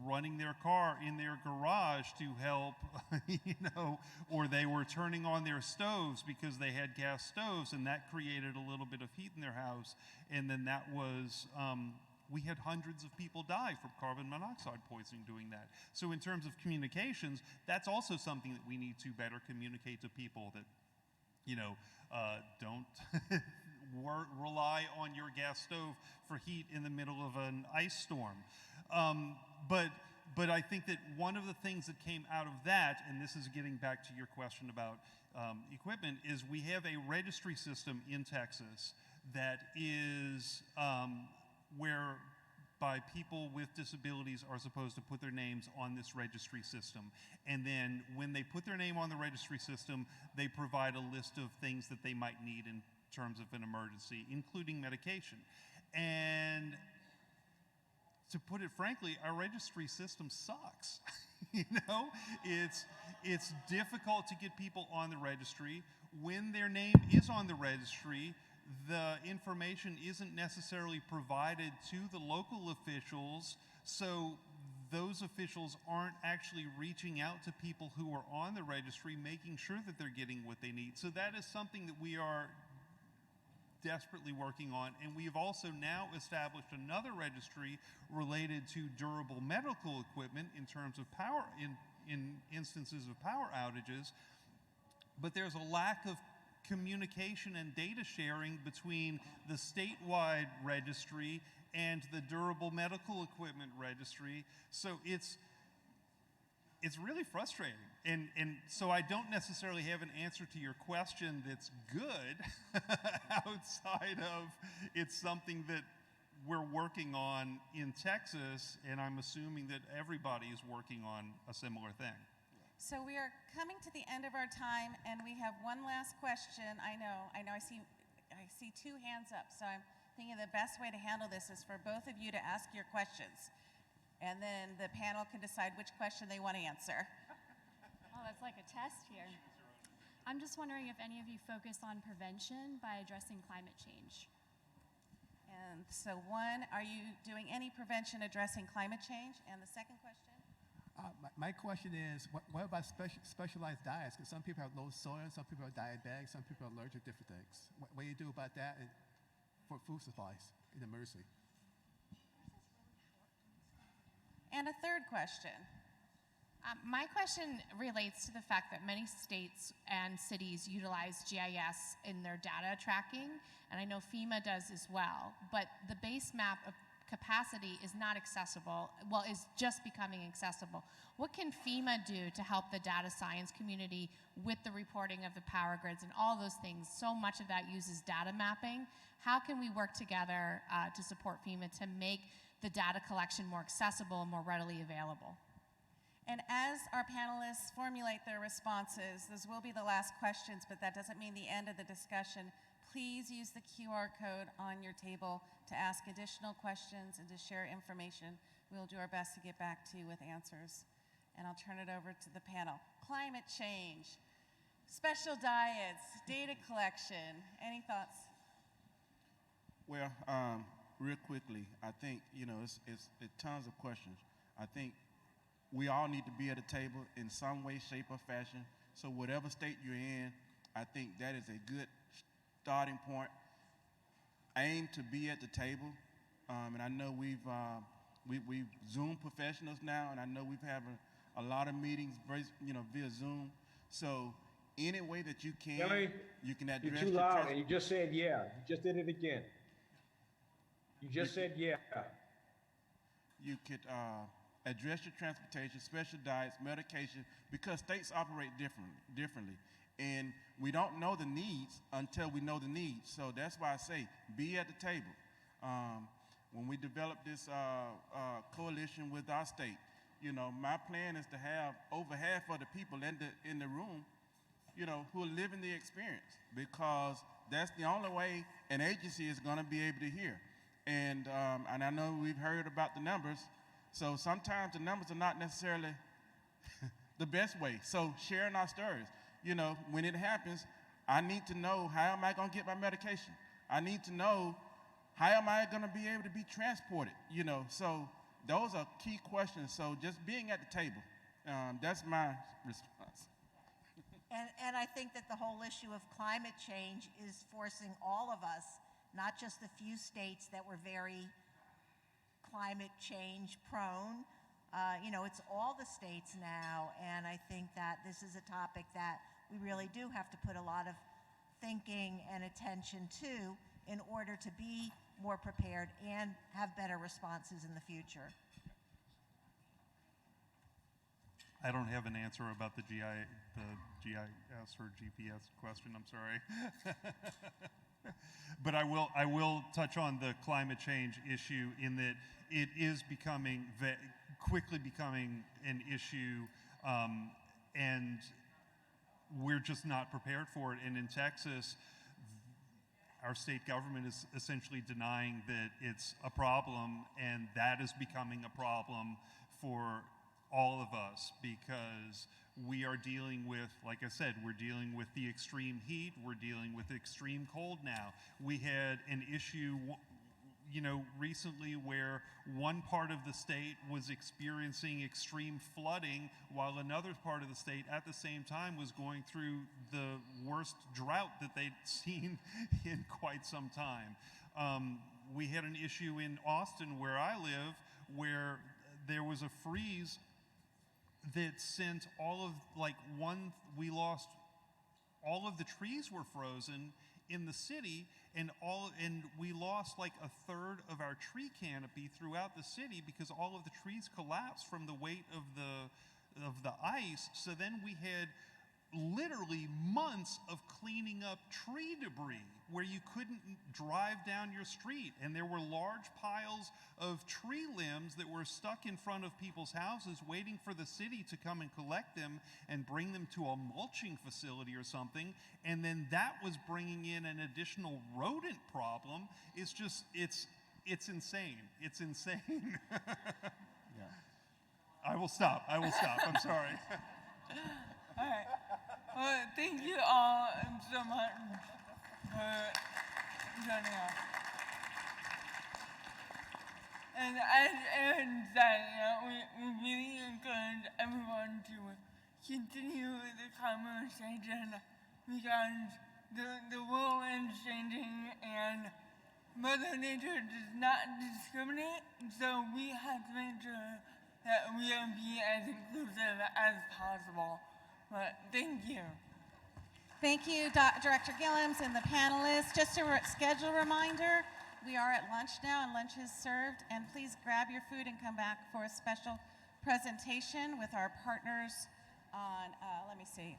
running their car in their garage to help, or they were turning on their stoves because they had gas stoves, and that created a little bit of heat in their house. And then that was, we had hundreds of people die from carbon monoxide poisoning doing that. So in terms of communications, that's also something that we need to better communicate to people, that, don't rely on your gas stove for heat in the middle of an ice storm. But I think that one of the things that came out of that, and this is getting back to your question about equipment, is we have a registry system in Texas that is whereby people with disabilities are supposed to put their names on this registry system. And then when they put their name on the registry system, they provide a list of things that they might need in terms of an emergency, including medication. And to put it frankly, our registry system sucks. It's difficult to get people on the registry. When their name is on the registry, the information isn't necessarily provided to the local officials, so those officials aren't actually reaching out to people who are on the registry, making sure that they're getting what they need. So that is something that we are desperately working on, and we have also now established another registry related to durable medical equipment in terms of power, in instances of power outages. But there's a lack of communication and data sharing between the statewide registry and the durable medical equipment registry. So it's really frustrating. And so I don't necessarily have an answer to your question that's good outside of it's something that we're working on in Texas, and I'm assuming that everybody is working on a similar thing. So we are coming to the end of our time, and we have one last question. I see two hands up, so I'm thinking the best way to handle this is for both of you to ask your questions, and then the panel can decide which question they want to answer. Oh, that's like a test here. I'm just wondering if any of you focus on prevention by addressing climate change. And so one, are you doing any prevention addressing climate change? And the second question? My question is, what about specialized diets? Because some people have low soil, some people are diabetic, some people are allergic to different things. What do you do about that for food supplies in emergency? And a third question. My question relates to the fact that many states and cities utilize GIS in their data tracking, and I know FEMA does as well, but the base map of capacity is not accessible, well, is just becoming accessible. What can FEMA do to help the data science community with the reporting of the power grids and all those things? So much of that uses data mapping. How can we work together to support FEMA to make the data collection more accessible and more readily available? And as our panelists formulate their responses, those will be the last questions, but that doesn't mean the end of the discussion. Please use the QR code on your table to ask additional questions and to share information. We'll do our best to get back to you with answers. And I'll turn it over to the panel. Climate change, special diets, data collection. Any thoughts? Well, real quickly, I think, it's tons of questions. I think we all need to be at a table in some way, shape, or fashion. So whatever state you're in, I think that is a good starting point. Aim to be at the table. And I know we've Zoom professionals now, and I know we've having a lot of meetings, via Zoom. So any way that you can, Kelly, you can address. you're too loud, and you just said yeah. You just did it again. You just said yeah. You could address your transportation, special diets, medication, because states operate differently. And we don't know the needs until we know the needs. So that's why I say, be at the table. When we developed this coalition with our state, my plan is to have over half of the people in the room, who are living the experience, because that's the only way an agency is going to be able to hear. And I know we've heard about the numbers. So sometimes the numbers are not necessarily the best way. So sharing our stories, when it happens, I need to know, how am I going to get my medication? I need to know, how am I going to be able to be transported? So those are key questions. So just being at the table, that's my response. And I think that the whole issue of climate change is forcing all of us, not just the few states that were very climate change prone. It's all the states now, and I think that this is a topic that we really do have to put a lot of thinking and attention to in order to be more prepared and have better responses in the future. I don't have an answer about the GIS or GPS question, I'm sorry. But I will touch on the climate change issue in that it is quickly becoming an issue, and we're just not prepared for it. And in Texas, our state government is essentially denying that it's a problem, and that is becoming a problem for all of us, because we are dealing with, like I said, we're dealing with the extreme heat, we're dealing with extreme cold now. We had an issue, recently where one part of the state was experiencing extreme flooding while another part of the state at the same time was going through the worst drought that they'd seen in quite some time. We had an issue in Austin, where I live, where there was a freeze that sent we lost all of the trees were frozen in the city, and we lost like a third of our tree canopy throughout the city because all of the trees collapsed from the weight of the ice. So then we had literally months of cleaning up tree debris where you couldn't drive down your street, and there were large piles of tree limbs that were stuck in front of people's houses waiting for the city to come and collect them and bring them to a mulching facility or something, and then that was bringing in an additional rodent problem. It's insane. It's insane. Yeah. I will stop. I'm sorry. All right. Well, thank you all so much for joining us. And as Aaron said, we really encourage everyone to continue the conversation, because the world is changing and Mother Nature does not discriminate, so we have to make sure that we'll be as inclusive as possible. But thank you. Thank you, Director Gillums and the panelists. Just a schedule reminder, we are at lunch now and lunch is served. And please grab your food and come back for a special presentation with our partners on,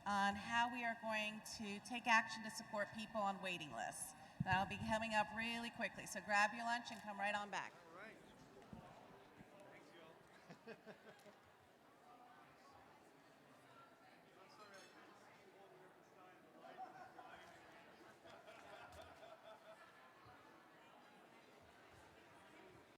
on how we are going to take action to support people on waiting lists. That'll be coming up really quickly. So grab your lunch and come right on back. All right. Thanks, y'all.